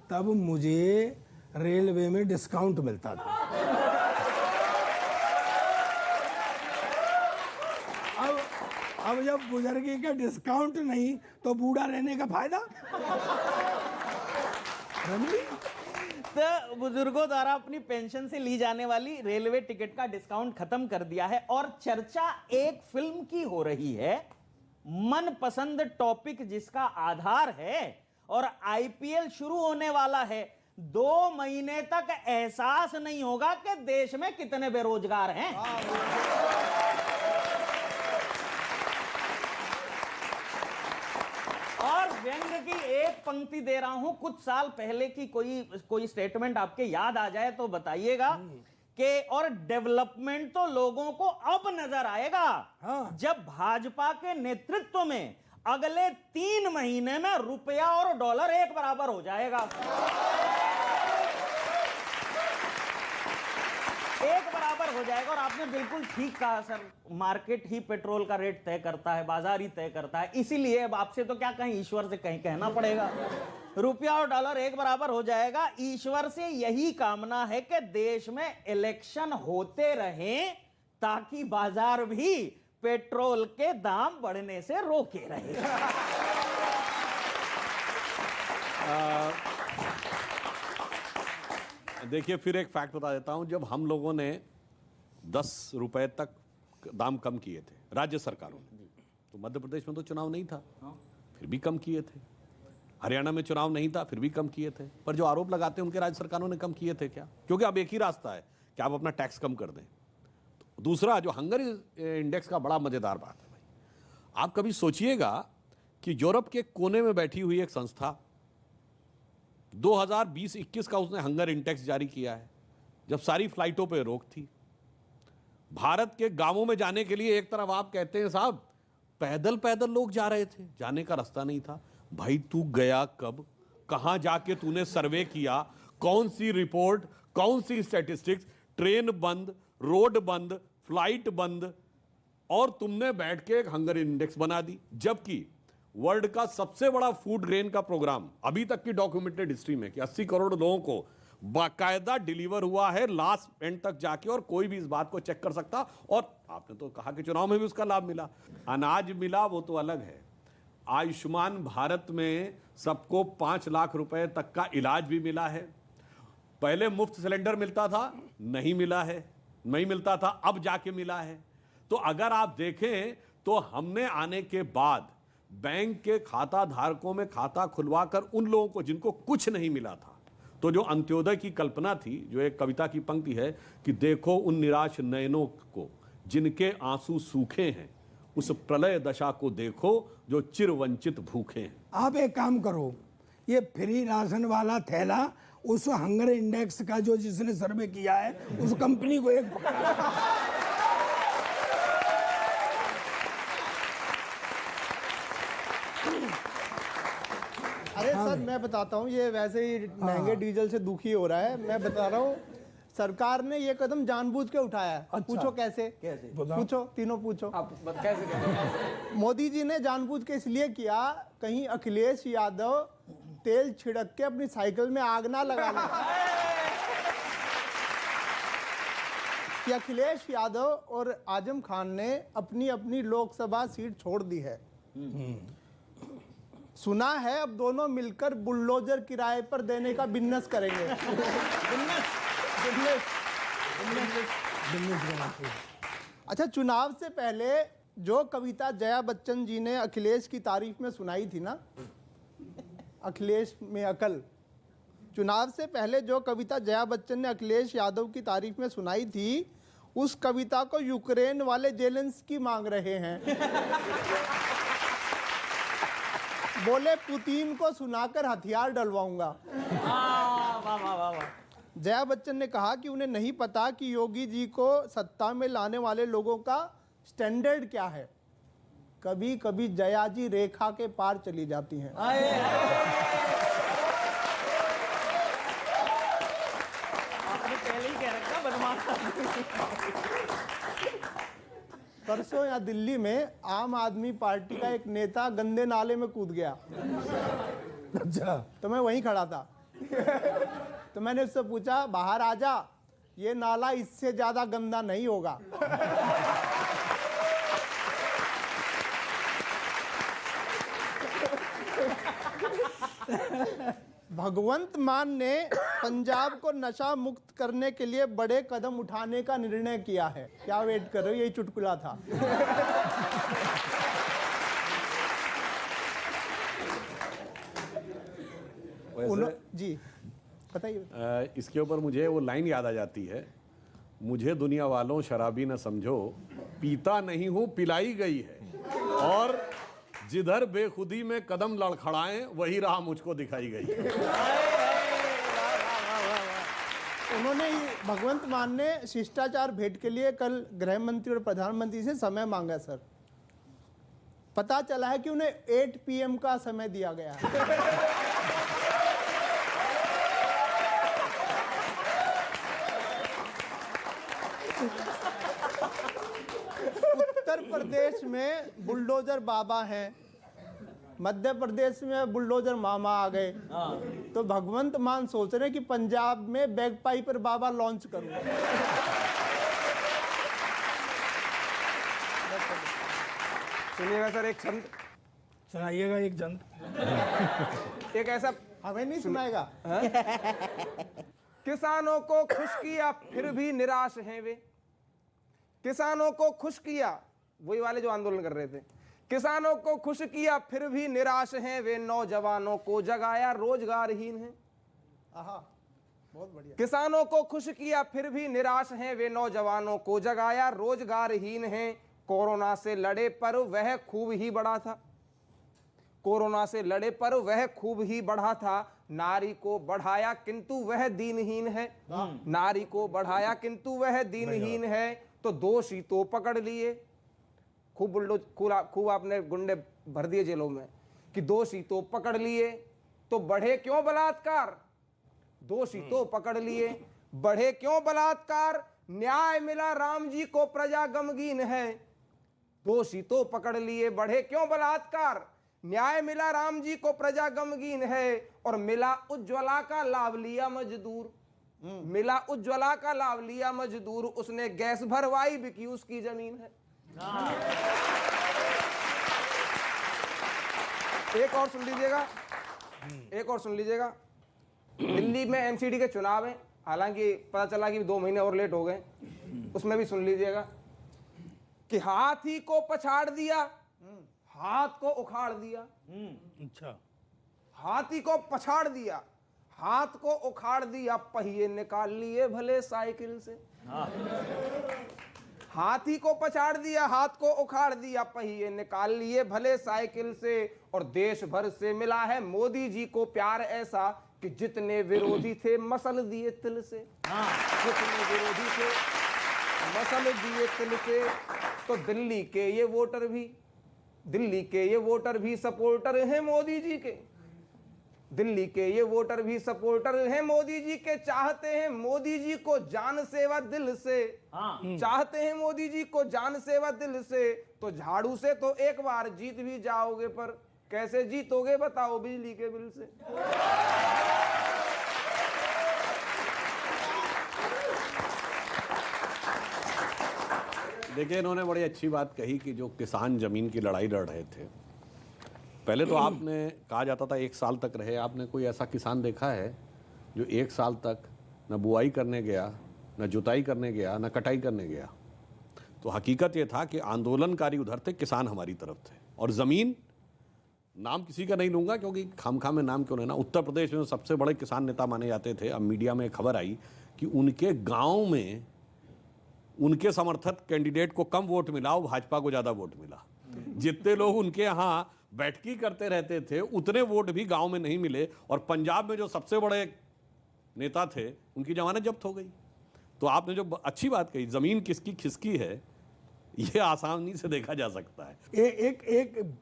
तब मुझे रेलवे में डिस्काउंट मिलता था। अब जब बुजुर्गी का डिस्काउंट नहीं तो बूढ़ा रहने का फायदा। तो बुजुर्गों द्वारा अपनी पेंशन से ली जाने वाली रेलवे टिकट का डिस्काउंट खत्म कर दिया है। और चर्चा एक फिल्म की हो रही है, मनपसंद टॉपिक जिसका आधार है, और आईपीएल शुरू होने वाला है। 2 महीने तक एहसास नहीं होगा कि देश में कितने बेरोजगार हैं। और व्यंग की एक पंक्ति दे रहा हूं, कुछ साल पहले की कोई स्टेटमेंट आपके याद आ जाए तो बताइएगा कि और डेवलपमेंट तो लोगों को अब नजर आएगा जब भाजपा के नेतृत्व में अगले 3 महीने में रुपया और डॉलर एक बराबर हो जाएगा। एक बराबर हो जाएगा। और आपने बिल्कुल ठीक कहा सर, मार्केट ही पेट्रोल का रेट तय करता है, बाजार ही तय करता है। इसीलिए अब आपसे तो क्या कहीं, ईश्वर से कहीं कहना पड़ेगा, रुपया और डॉलर एक बराबर हो जाएगा। ईश्वर से यही कामना है कि देश में इलेक्शन होते रहें ताकि बाजार भी पेट्रोल के दाम बढ़ने से रोके रहे। देखिए, फिर एक फैक्ट बता देता हूं। जब हम लोगों ने 10 रुपए तक दाम कम किए थे राज्य सरकारों ने, तो मध्य प्रदेश में तो चुनाव नहीं था, फिर भी कम किए थे। हरियाणा में चुनाव नहीं था, फिर भी कम किए थे। पर जो आरोप लगाते हैं उनके राज्य सरकारों ने कम किए थे क्या? क्योंकि अब एक ही रास्ता है कि आप अपना टैक्स कम कर दें। तो दूसरा, जो हंगर इंडेक्स का बड़ा मजेदार बात है भाई, आप कभी सोचिएगा कि यूरोप के कोने में बैठी हुई एक संस्था 2020-21 का उसने हंगर इंडेक्स जारी किया है, जब सारी फ्लाइटों पे रोक थी। भारत के गांवों में जाने के लिए एक तरफ आप कहते हैं साहब पैदल पैदल लोग जा रहे थे, जाने का रास्ता नहीं था। भाई तू गया कब, कहां जाके तूने सर्वे किया, कौन सी रिपोर्ट, कौन सी स्टैटिस्टिक्स? ट्रेन बंद, रोड बंद, फ्लाइट बंद, और तुमने बैठ के एक हंगर इंडेक्स बना दी। जबकि वर्ल्ड का सबसे बड़ा फूड ग्रेन का प्रोग्राम अभी तक की डॉक्यूमेंटेड हिस्ट्री में कि 80 करोड़ लोगों को बाकायदा डिलीवर हुआ है लास्ट एंड तक जाके, और कोई भी इस बात को चेक कर सकता। और आपने तो कहा कि चुनाव में भी उसका लाभ मिला, अनाज मिला, वो तो अलग है। आयुष्मान भारत में सबको 5 लाख रुपए तक का इलाज भी मिला है। पहले मुफ्त सिलेंडर मिलता था, नहीं मिला है, नहीं मिलता था, अब जाके मिला है। तो अगर आप देखें तो हमने आने के बाद बैंक के खाता धारकों में खाता खुलवाकर उन लोगों को जिनको कुछ नहीं मिला था, तो जो अंत्योदय की कल्पना थी, जो एक कविता की पंक्ति है कि देखो उन निराश नयनों को जिनके आंसू सूखे हैं, उस प्रलय दशा को देखो जो चिरवंचित भूखे हैं। आप एक काम करो, ये फ्री राशन वाला थैला उस हंगर इंडेक्स का जो जिसने सर्वे किया है उस कंपनी को एक अरे सर, मैं बताता हूँ, ये वैसे ही महंगे डीजल से दुखी हो रहा है। मैं बता रहा हूँ, सरकार ने ये कदम जानबूझ के उठाया है। अच्छा। पूछो कैसे? पूछो, तीनों पूछो। आप कैसे? मोदी जी ने जानबूझ के इसलिए किया, कहीं अखिलेश यादव तेल छिड़क के अपनी साइकिल में आग ना लगा ले। कि अखिलेश यादव और आजम खान ने अपनी अपनी लोकसभा सीट छोड़ दी है। सुना है अब दोनों मिलकर बुलडोजर किराए पर देने का बिजनेस करेंगे। दिल्ली मुख्यमंत्री। अच्छा, चुनाव से पहले जो कविता जया बच्चन जी ने अखिलेश की तारीफ में सुनाई थी ना, अखिलेश में अकल, चुनाव से पहले जो कविता जया बच्चन ने अखिलेश यादव की तारीफ में सुनाई थी, उस कविता को यूक्रेन वाले जेलेंस्की मांग रहे हैं। बोले पुतिन को सुनाकर हथियार डलवाऊंगा। वाह वाह वाह वाह। जया बच्चन ने कहा कि उन्हें नहीं पता कि योगी जी को सत्ता में लाने वाले लोगों का स्टैंडर्ड क्या है। कभी कभी जया जी रेखा के पार चली जाती हैं। आपने पहले ही कह रखा बदमाश आदमी। परसों यहाँ दिल्ली में आम आदमी पार्टी का एक नेता गंदे नाले में कूद गया, अच्छा, तो मैं वहीं खड़ा था। तो मैंने उससे पूछा, बाहर आ जा, ये नाला इससे ज्यादा गंदा नहीं होगा। भगवंत मान ने पंजाब को नशा मुक्त करने के लिए बड़े कदम उठाने का निर्णय किया है। क्या वेट कर रहे हो, यही चुटकुला था। वैसे जी बताइए। इसके ऊपर मुझे वो लाइन याद आ जाती है, मुझे दुनिया वालों शराबी न समझो, पीता नहीं हूं पिलाई गई है, और जिधर बेखुदी में कदम लड़खड़ाएं वही राह मुझको दिखाई गई है। उन्होंने भगवंत मान ने शिष्टाचार भेंट के लिए कल गृह मंत्री और प्रधानमंत्री से समय मांगा सर। पता चला है कि उन्हें 8 PM का समय दिया गया है। उत्तर प्रदेश में बुलडोजर बाबा हैं, मध्य प्रदेश में बुलडोजर मामा आ गए, तो भगवंत मान सोच रहे हैं कि पंजाब में बैगपाइपर बाबा लॉन्च करूं। सुनिएगा सर एक छंद, सुनाइएगा एक जंत। एक ऐसा हमें नहीं सुनाएगा। किसानों को खुश किया फिर भी निराश हैं वे, किसानों को खुश किया, वही वाले जो आंदोलन कर रहे थे, किसानों को खुश किया फिर भी निराश हैं वे, नौजवानों को जगाया रोजगारहीन है। आहा, बहुत बढ़िया। किसानों को खुश किया फिर भी निराश हैं वे, नौजवानों को जगाया रोजगारहीन हैं। कोरोना से लड़े पर वह खूब ही बढ़ा था, कोरोना से लड़े पर वह खूब ही बढ़ा था, नारी को बढ़ाया किंतु वह दीनहीन है, नारी को बढ़ाया किंतु वह दीनहीन है, तो दोषी तो पकड़ लिए, खूब बुलडोज खूब आपने गुंडे भर दिए जेलों में, कि दोषी तो पकड़ लिए तो बढ़े क्यों बलात्कार, दोषी तो पकड़ लिए बढ़े क्यों बलात्कार, न्याय मिला राम जी को प्रजा गमगीन है, दोषी तो पकड़ लिए बढ़े क्यों बलात्कार, न्याय मिला राम जी को प्रजा गमगीन है, और मिला उज्ज्वला का लाभ लिया मजदूर, मिला उज्ज्वला का लाभ लिया मजदूर, उसने गैस भरवाई बिकी उसकी जमीन है। एक और सुन लीजिएगा, एक और सुन लीजिएगा। दिल्ली में एमसीडी के चुनाव है, हालांकि पता चला कि 2 महीने और लेट हो गए, उसमें भी सुन लीजिएगा कि हाथी को पछाड़ दिया, हाथ को उखाड़ दिया। अच्छा, हाथी को पछाड़ दिया, हाथ को उखाड़ दिया, पहिए निकाल लिए भले साइकिल से। हाथी को पछाड़ दिया, हाथ को उखाड़ दिया, पहिए निकाल लिए भले साइकिल से, और देश भर से मिला है मोदी जी को प्यार ऐसा कि जितने विरोधी थे मसल दिए तिल से, जितने विरोधी थे मसल दिए तिल से। तो दिल्ली के ये वोटर भी, दिल्ली के ये वोटर भी सपोर्टर हैं मोदी जी के, दिल्ली के ये वोटर भी सपोर्टर हैं मोदी जी के, चाहते हैं मोदी जी को जान सेवा दिल से, चाहते हैं मोदी जी को जान सेवा दिल से। तो झाड़ू से तो एक बार जीत भी जाओगे, पर कैसे जीतोगे बताओ बिजली के बिल से। देखिए, इन्होंने बड़ी अच्छी बात कही कि जो किसान जमीन की लड़ाई लड़ रहे थे, पहले तो आपने कहा जाता था 1 साल तक रहे, आपने कोई ऐसा किसान देखा है जो 1 साल तक न बुआई करने गया, न जुताई करने गया, न कटाई करने गया। तो हकीकत ये था कि आंदोलनकारी उधर थे, किसान हमारी तरफ थे। और ज़मीन, नाम किसी का नहीं लूँगा क्योंकि खामखा में नाम क्यों लेना, उत्तर प्रदेश में सबसे बड़े किसान नेता माने जाते थे। अब मीडिया में खबर आई कि उनके गांव में उनके समर्थक कैंडिडेट को कम वोट मिला और भाजपा को ज़्यादा वोट मिला। जितने लोग उनके यहाँ बैठकी करते रहते थे उतने वोट भी गांव में नहीं मिले। और पंजाब में जो सबसे बड़े नेता थे उनकी जमानत जब्त हो गई। तो आपने जो अच्छी बात कही, ज़मीन किसकी खिसकी है, ये आसानी से देखा जा सकता है। एक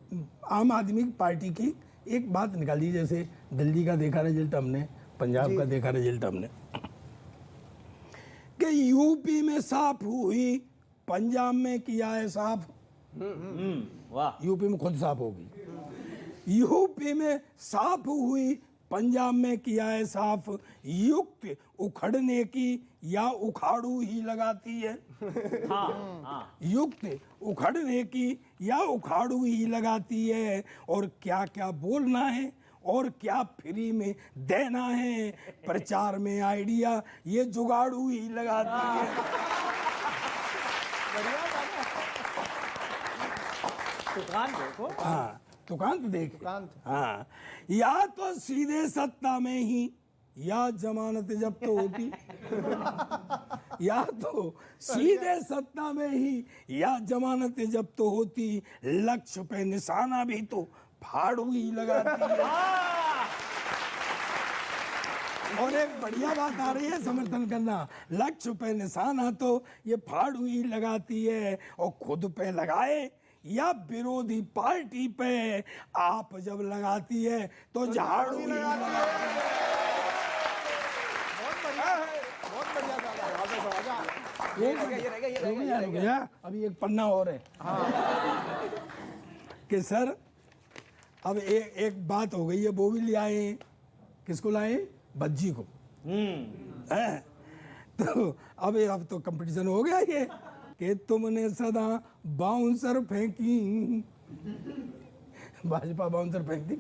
आम आदमी पार्टी की एक बात निकाली, जैसे दिल्ली का देखा रिजल्ट हमने, पंजाब का देखा रिजल्ट हमने, कि यूपी में साफ हुई, पंजाब में किया है साफ। वाह, यूपी में खुद साफ होगी। यूपी में साफ हुई, पंजाब में किया है साफ। युक्त उखड़ने की या उखाड़ू ही लगाती है। युक्त उखड़ने की या उखाड़ू ही लगाती है। और क्या क्या बोलना है और क्या फ्री में देना है, प्रचार में आइडिया ये जुगाड़ू ही लगाती है। दुकान देखो। हाँ, दुकान तो देख। दुकान तो। हाँ, या तो सीधे सत्ता में ही या जमानत जब्त तो होती, या तो सीधे सत्ता में ही या जमानत जब्त तो होती। लक्ष्य पे निशाना भी तो फाड़ू ही लगाती है। और एक बढ़िया बात आ रही है, समर्थन करना। लक्ष्य पे निशाना तो ये फाड़ू ही लगाती है। और खुद पे लगाए या विरोधी पार्टी पे आप जब लगाती है तो झाड़ू ही लगाती है। बहुत बढ़िया दादा। रुक गया, अभी एक पन्ना और है। कि सर अब एक बात हो गई है, वो भी ले आए। किसको लाए? बज्जी को। हैं? तो अब तो कंपटीशन हो गया ये, कि तुमने सदा बाउंसर फेंकी, भाजपा बाउंसर फेंकती,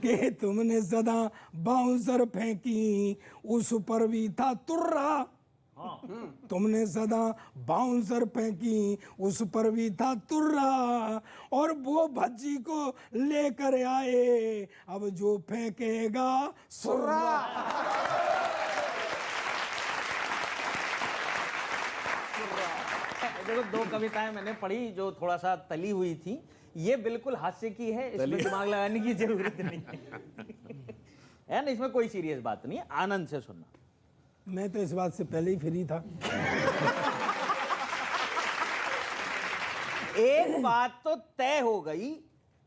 कि तुमने सदा बाउंसर फेंकी, उस पर भी था तुर्रा। तुमने सदा बाउंसर फेंकी, उस पर भी था तुर्रा। और वो भज्जी को लेकर आए, अब जो फेंकेगा सुर्रा। देखो, दो कविताएं मैंने पढ़ी जो थोड़ा सा तली हुई थी। ये बिल्कुल हास्य की है, इसमें दिमाग लगाने की जरूरत नहीं है ना, इसमें कोई सीरियस बात नहीं है, आनंद से सुनना। मैं तो इस बात से पहले ही फ्री था। एक बात तो तय हो गई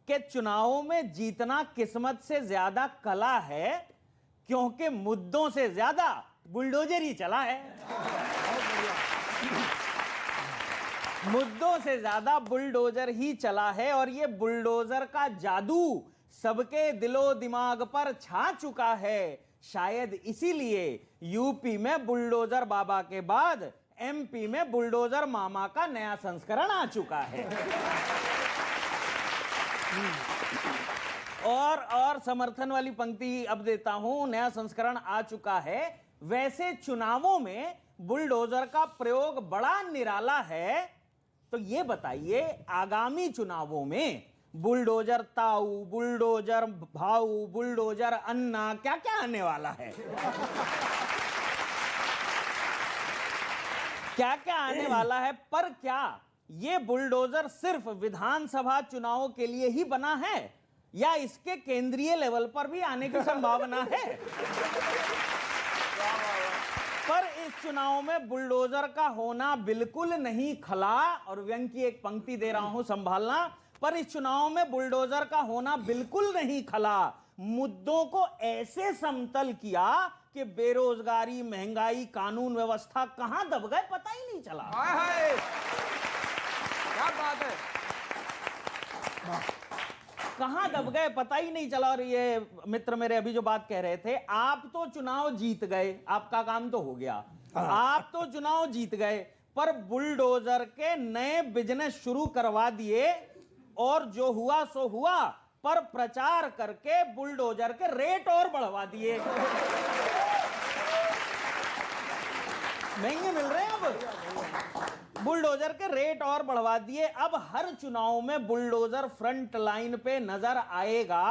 कि चुनावों में जीतना किस्मत से ज्यादा कला है, क्योंकि मुद्दों से ज्यादा बुलडोजर ही चला है। मुद्दों से ज्यादा बुलडोजर ही चला है। और ये बुलडोजर का जादू सबके दिलो दिमाग पर छा चुका है। शायद इसीलिए यूपी में बुलडोजर बाबा के बाद एमपी में बुलडोजर मामा का नया संस्करण आ चुका है। और समर्थन वाली पंक्ति अब देता हूं, नया संस्करण आ चुका है। वैसे चुनावों में बुलडोजर का प्रयोग बड़ा निराला है। तो ये बताइए, आगामी चुनावों में बुलडोजर ताऊ, बुलडोजर भाऊ, बुलडोजर अन्ना, क्या क्या आने वाला है? क्या क्या आने वाला है? पर क्या ये बुलडोजर सिर्फ विधानसभा चुनावों के लिए ही बना है या इसके केंद्रीय लेवल पर भी आने की संभावना है? पर इस चुनाव में बुलडोजर का होना बिल्कुल नहीं खला। और व्यंग की एक पंक्ति दे रहा हूं, संभालना। पर इस चुनाव में बुलडोजर का होना बिल्कुल नहीं खला। मुद्दों को ऐसे समतल किया कि बेरोजगारी, महंगाई, कानून व्यवस्था कहां दब गए पता ही नहीं चला। हाय हाय, क्या बात है। कहां दब गए पता ही नहीं चला। और ये मित्र मेरे अभी जो बात कह रहे थे, आप तो चुनाव जीत गए, आपका काम तो हो गया, आप तो चुनाव जीत गए, पर बुलडोजर के नए बिजनेस शुरू करवा दिए। और जो हुआ सो हुआ, पर प्रचार करके बुलडोजर के रेट और बढ़वा दिए। महंगे मिल रहे हैं अब। बुलडोजर के रेट और बढ़वा दिए। अब हर चुनाव में बुलडोजर फ्रंट लाइन पे नजर आएगा।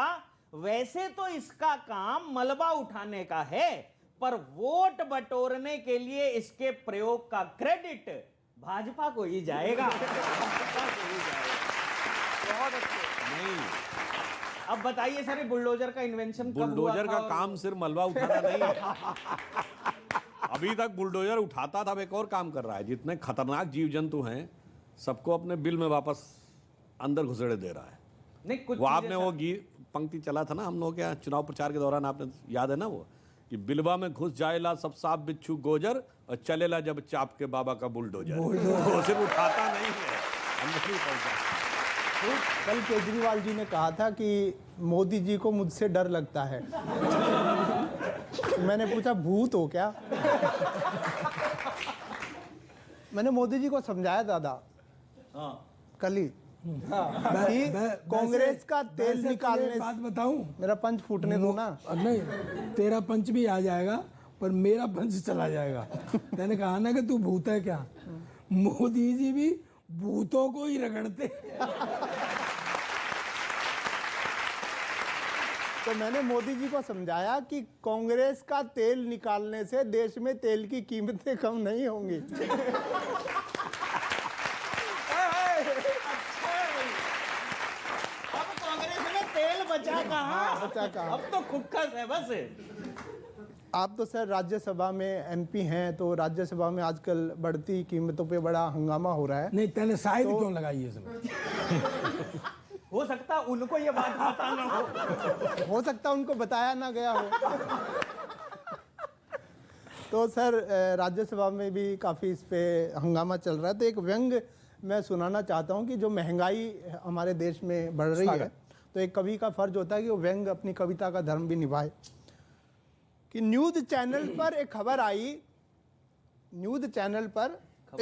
वैसे तो इसका काम मलबा उठाने का है, पर वोट बटोरने के लिए इसके प्रयोग का क्रेडिट भाजपा को ही जाएगा। भाजपा को ही जाएगा। बहुत अच्छे। नहीं, अब बताइए सर, बुलडोजर का इन्वेंशन कब हुआ बुलडोजर था का और- काम सिर्फ मलबा उठाना नहीं है। अभी तक बुलडोजर उठाता था, अब एक और काम कर रहा है। जितने खतरनाक जीव जंतु हैं सबको अपने बिल में वापस अंदर घुसेड़े दे रहा है। नहीं, कुछ वो चीजें आपने वो पंक्ति चला था ना हम लोग के यहाँ चुनाव प्रचार के दौरान, आपने याद है ना वो, कि बिलवा में घुस जाएला सब सांप बिच्छू गोजर और चलेला जब चाप के बाबा का बुलडोजर। वो सिर्फ उठाता नहीं है, अंदर ही पहुंचा। कल केजरीवाल जी ने कहा था कि मोदी जी को मुझसे डर लगता है। मैंने पूछा भूत हो क्या? मैंने मोदी जी को समझाया दादा कल ही कि कांग्रेस का तेल निकालने बात बताऊं, मेरा पंच फूटने दो ना। नहीं तेरा पंच भी आ जाएगा पर मेरा पंच चला जाएगा। मैंने कहा ना कि तू भूत है क्या? मोदी जी भी भूतों को ही रगड़ते। तो मैंने मोदी जी को समझाया कि कांग्रेस का तेल निकालने से देश में तेल की कीमतें कम नहीं होंगी। अब कांग्रेस में तेल बचा कहाँ? बचा कहाँ? अब तो खुक्कस है बस। आप तो सर राज्यसभा में एमपी हैं, तो राज्यसभा में आजकल बढ़ती कीमतों पे बड़ा हंगामा हो रहा है। नहीं तेने शायद क्यों लगाई है इसमें? हो सकता उनको ये बात पता ना हो। सकता उनको बताया ना गया हो। तो सर राज्यसभा में भी काफ़ी इस पे हंगामा चल रहा है। तो एक व्यंग मैं सुनाना चाहता हूँ कि जो महंगाई हमारे देश में बढ़ रही है, तो एक कवि का फर्ज होता है कि वो व्यंग अपनी कविता का धर्म भी निभाए। कि न्यूज़ चैनल पर एक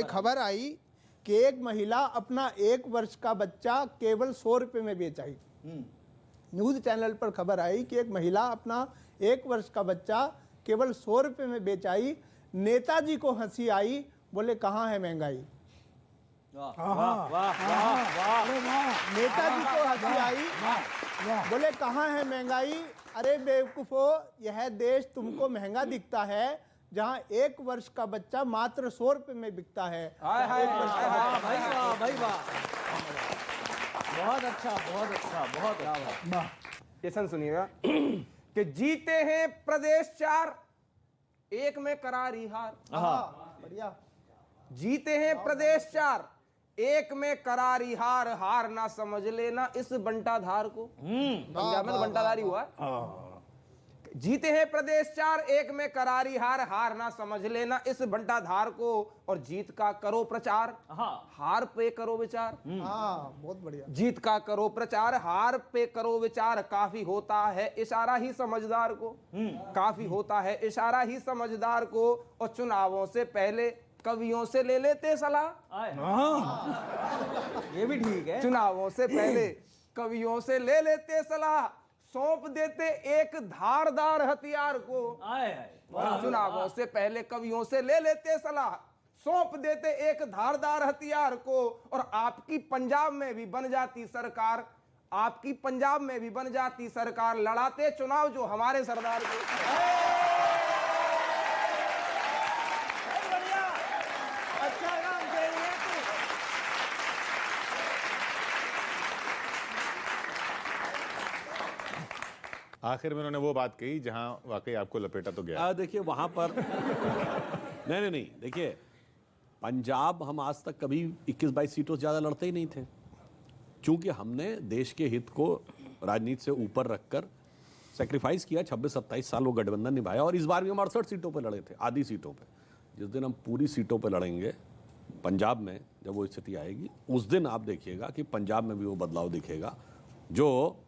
खबर आई कि एक महिला अपना 1 वर्ष का बच्चा केवल 100 रुपये में बेच आई। न्यूज़ चैनल पर खबर आई कि एक महिला अपना 1 वर्ष का बच्चा केवल 100 रुपये में बेच आई। नेताजी को हंसी आई, बोले कहाँ है महंगाई? नेताजी को हंसी आई, बोले कहाँ है महंगाई? अरे बेवकूफो, यह देश तुमको महंगा दिखता है जहाँ 1 वर्ष का बच्चा मात्र 100 रुपये में बिकता है। भाई वाह। बहुत अच्छा, बहुत अच्छा, बहुत अच्छा। ये सन सुनिएगा कि जीते हैं प्रदेश 4, एक में करारी हार। बढ़िया। जीते हैं प्रदेश 4, एक में करारी हार। हार ना समझ लेना इस बंटाधार को। पंजाब में तो बंटाधारी हुआ है। जीते हैं प्रदेश 4, एक में करारी हार। हार ना समझ लेना इस बंटाधार को, और जीत का करो प्रचार, हार पे करो विचार। हाँ, बहुत बढ़िया। जीत का करो प्रचार, हार पे करो विचार। काफी होता है इशारा ही समझदार को, काफी होता है इशारा ही समझदार को। और चुनावों से पहले कवियों से ले लेते सलाह। ये भी ठीक है। चुनावों से पहले कवियों से ले लेते सलाह, सौंप देते एक धारदार हथियार को। चुनावों से पहले कवियों से ले लेते सलाह, सौंप देते एक धारदार हथियार को। और आपकी पंजाब में भी बन जाती सरकार, आपकी पंजाब में भी बन जाती सरकार। लड़ाते चुनाव जो हमारे सरदार को। अच्छा काम करिए। आखिर में उन्होंने वो बात कही जहां वाकई आपको लपेटा तो गया। देखिए वहां पर नहीं देखिए, पंजाब हम आज तक कभी 21-22 सीटों से ज़्यादा लड़ते ही नहीं थे, क्योंकि हमने देश के हित को राजनीति से ऊपर रखकर सेक्रीफाइस किया। 26-27 साल वो गठबंधन निभाया, और इस बार भी हम 68 सीटों पर लड़े थे, आधी सीटों पे। जिस दिन हम पूरी सीटों पर लड़ेंगे पंजाब में, जब वो स्थिति आएगी, उस दिन आप देखिएगा कि पंजाब में भी वो बदलाव दिखेगा, जो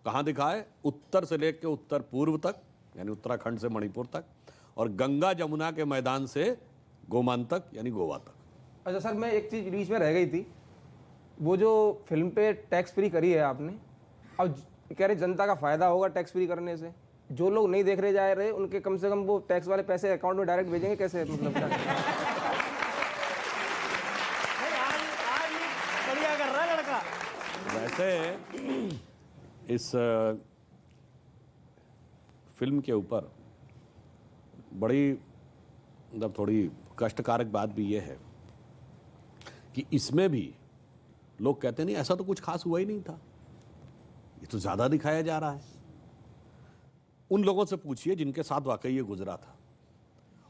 कहाँ दिखाए, उत्तर से लेकर उत्तर पूर्व तक, यानी उत्तराखंड से मणिपुर तक, और गंगा जमुना के मैदान से गोमांतक यानी गोवा तक। अच्छा सर, मैं एक चीज बीच में रह गई थी, वो जो फिल्म पे टैक्स फ्री करी है आपने, अब कह रहे जनता का फायदा होगा टैक्स फ्री करने से। जो लोग नहीं देख रहे जा रहे उनके कम से कम वो टैक्स वाले पैसे अकाउंट में डायरेक्ट भेजेंगे कैसे, मतलब क्या? बढ़िया कर रहा है लड़का। वैसे इस फिल्म के ऊपर बड़ी मतलब थोड़ी कष्टकारक बात भी ये है कि इसमें भी लोग कहते नहीं ऐसा तो कुछ खास हुआ ही नहीं था, ये तो ज्यादा दिखाया जा रहा है। उन लोगों से पूछिए जिनके साथ वाकई ये गुजरा था,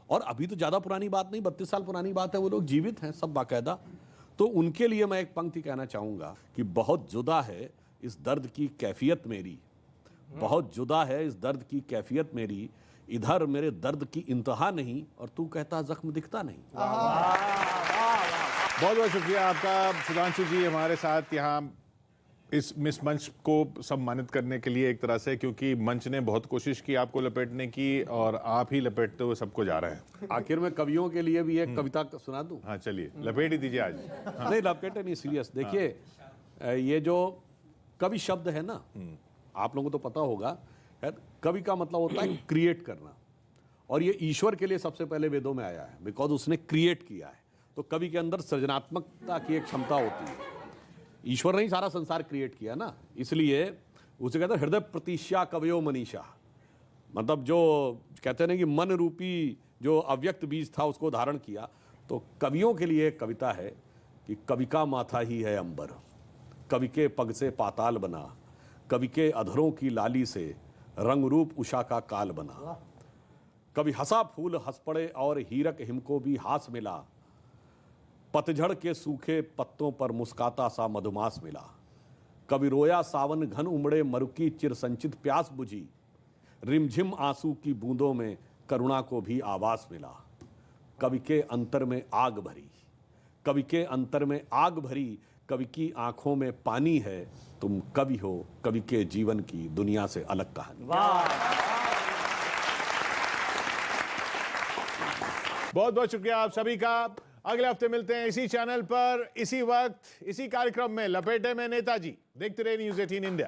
और अभी तो ज्यादा पुरानी बात नहीं, 32 साल पुरानी बात है, वो लोग जीवित हैं सब बाकायदा। तो उनके लिए मैं एक पंक्ति कहना चाहूंगा कि बहुत जुदा है इस दर्द की कैफियत मेरी, बहुत जुदा है इस दर्द की कैफियत मेरी, इधर मेरे दर्द की इंतहा नहीं और तू कहता जख्म दिखता नहीं। बहुत बहुत शुक्रिया आपका सुधांशु जी हमारे साथ यहाँ इस मंच को सम्मानित करने के लिए एक तरह से, क्योंकि मंच ने बहुत कोशिश की आपको लपेटने की और आप ही लपेटते हुए सबको जा रहे हैं। आखिर में कवियों के लिए भी एक कविता सुना दूं? हाँ चलिए लपेट ही दीजिए आज। नहीं लपेटे नहीं, सीरियस देखिए ये जो कवि शब्द है ना, आप लोगों को तो पता होगा, कवि का मतलब होता है क्रिएट करना, और ये ईश्वर के लिए सबसे पहले वेदों में आया है, बिकॉज उसने क्रिएट किया है। तो कवि के अंदर सृजनात्मकता की एक क्षमता होती है। ईश्वर ने ही सारा संसार क्रिएट किया ना, इसलिए उसे कहते हैं हृदय प्रतिष्ठा कवयो मनीषा, मतलब जो कहते हैं ना कि मन रूपी जो अव्यक्त बीज था उसको धारण किया। तो कवियों के लिए एक कविता है कि कवि का माथा ही है अंबर, कवि के पग से पाताल बना, कवि के अधरों की लाली से रंग रूप उषा का काल बना, कभी हंसा फूल हंस पड़े और हीरक हिम को भी हास मिला, पतझड़ के सूखे पत्तों पर मुस्काता सा मधुमास मिला, कभी रोया सावन घन उमड़े मरुकी चिर संचित प्यास बुझी, रिमझिम आंसू की बूंदों में करुणा को भी आवास मिला, कवि के अंतर में आग भरी, कवि के अंतर में आग भरी, कवि की आंखों में पानी है, तुम कवि हो कवि के जीवन की दुनिया से अलग कहानी। बहुत बहुत शुक्रिया आप सभी का। अगले हफ्ते मिलते हैं इसी चैनल पर, इसी वक्त, इसी कार्यक्रम में, लपेटे में नेताजी। देखते रहिए न्यूज़ 18 इंडिया।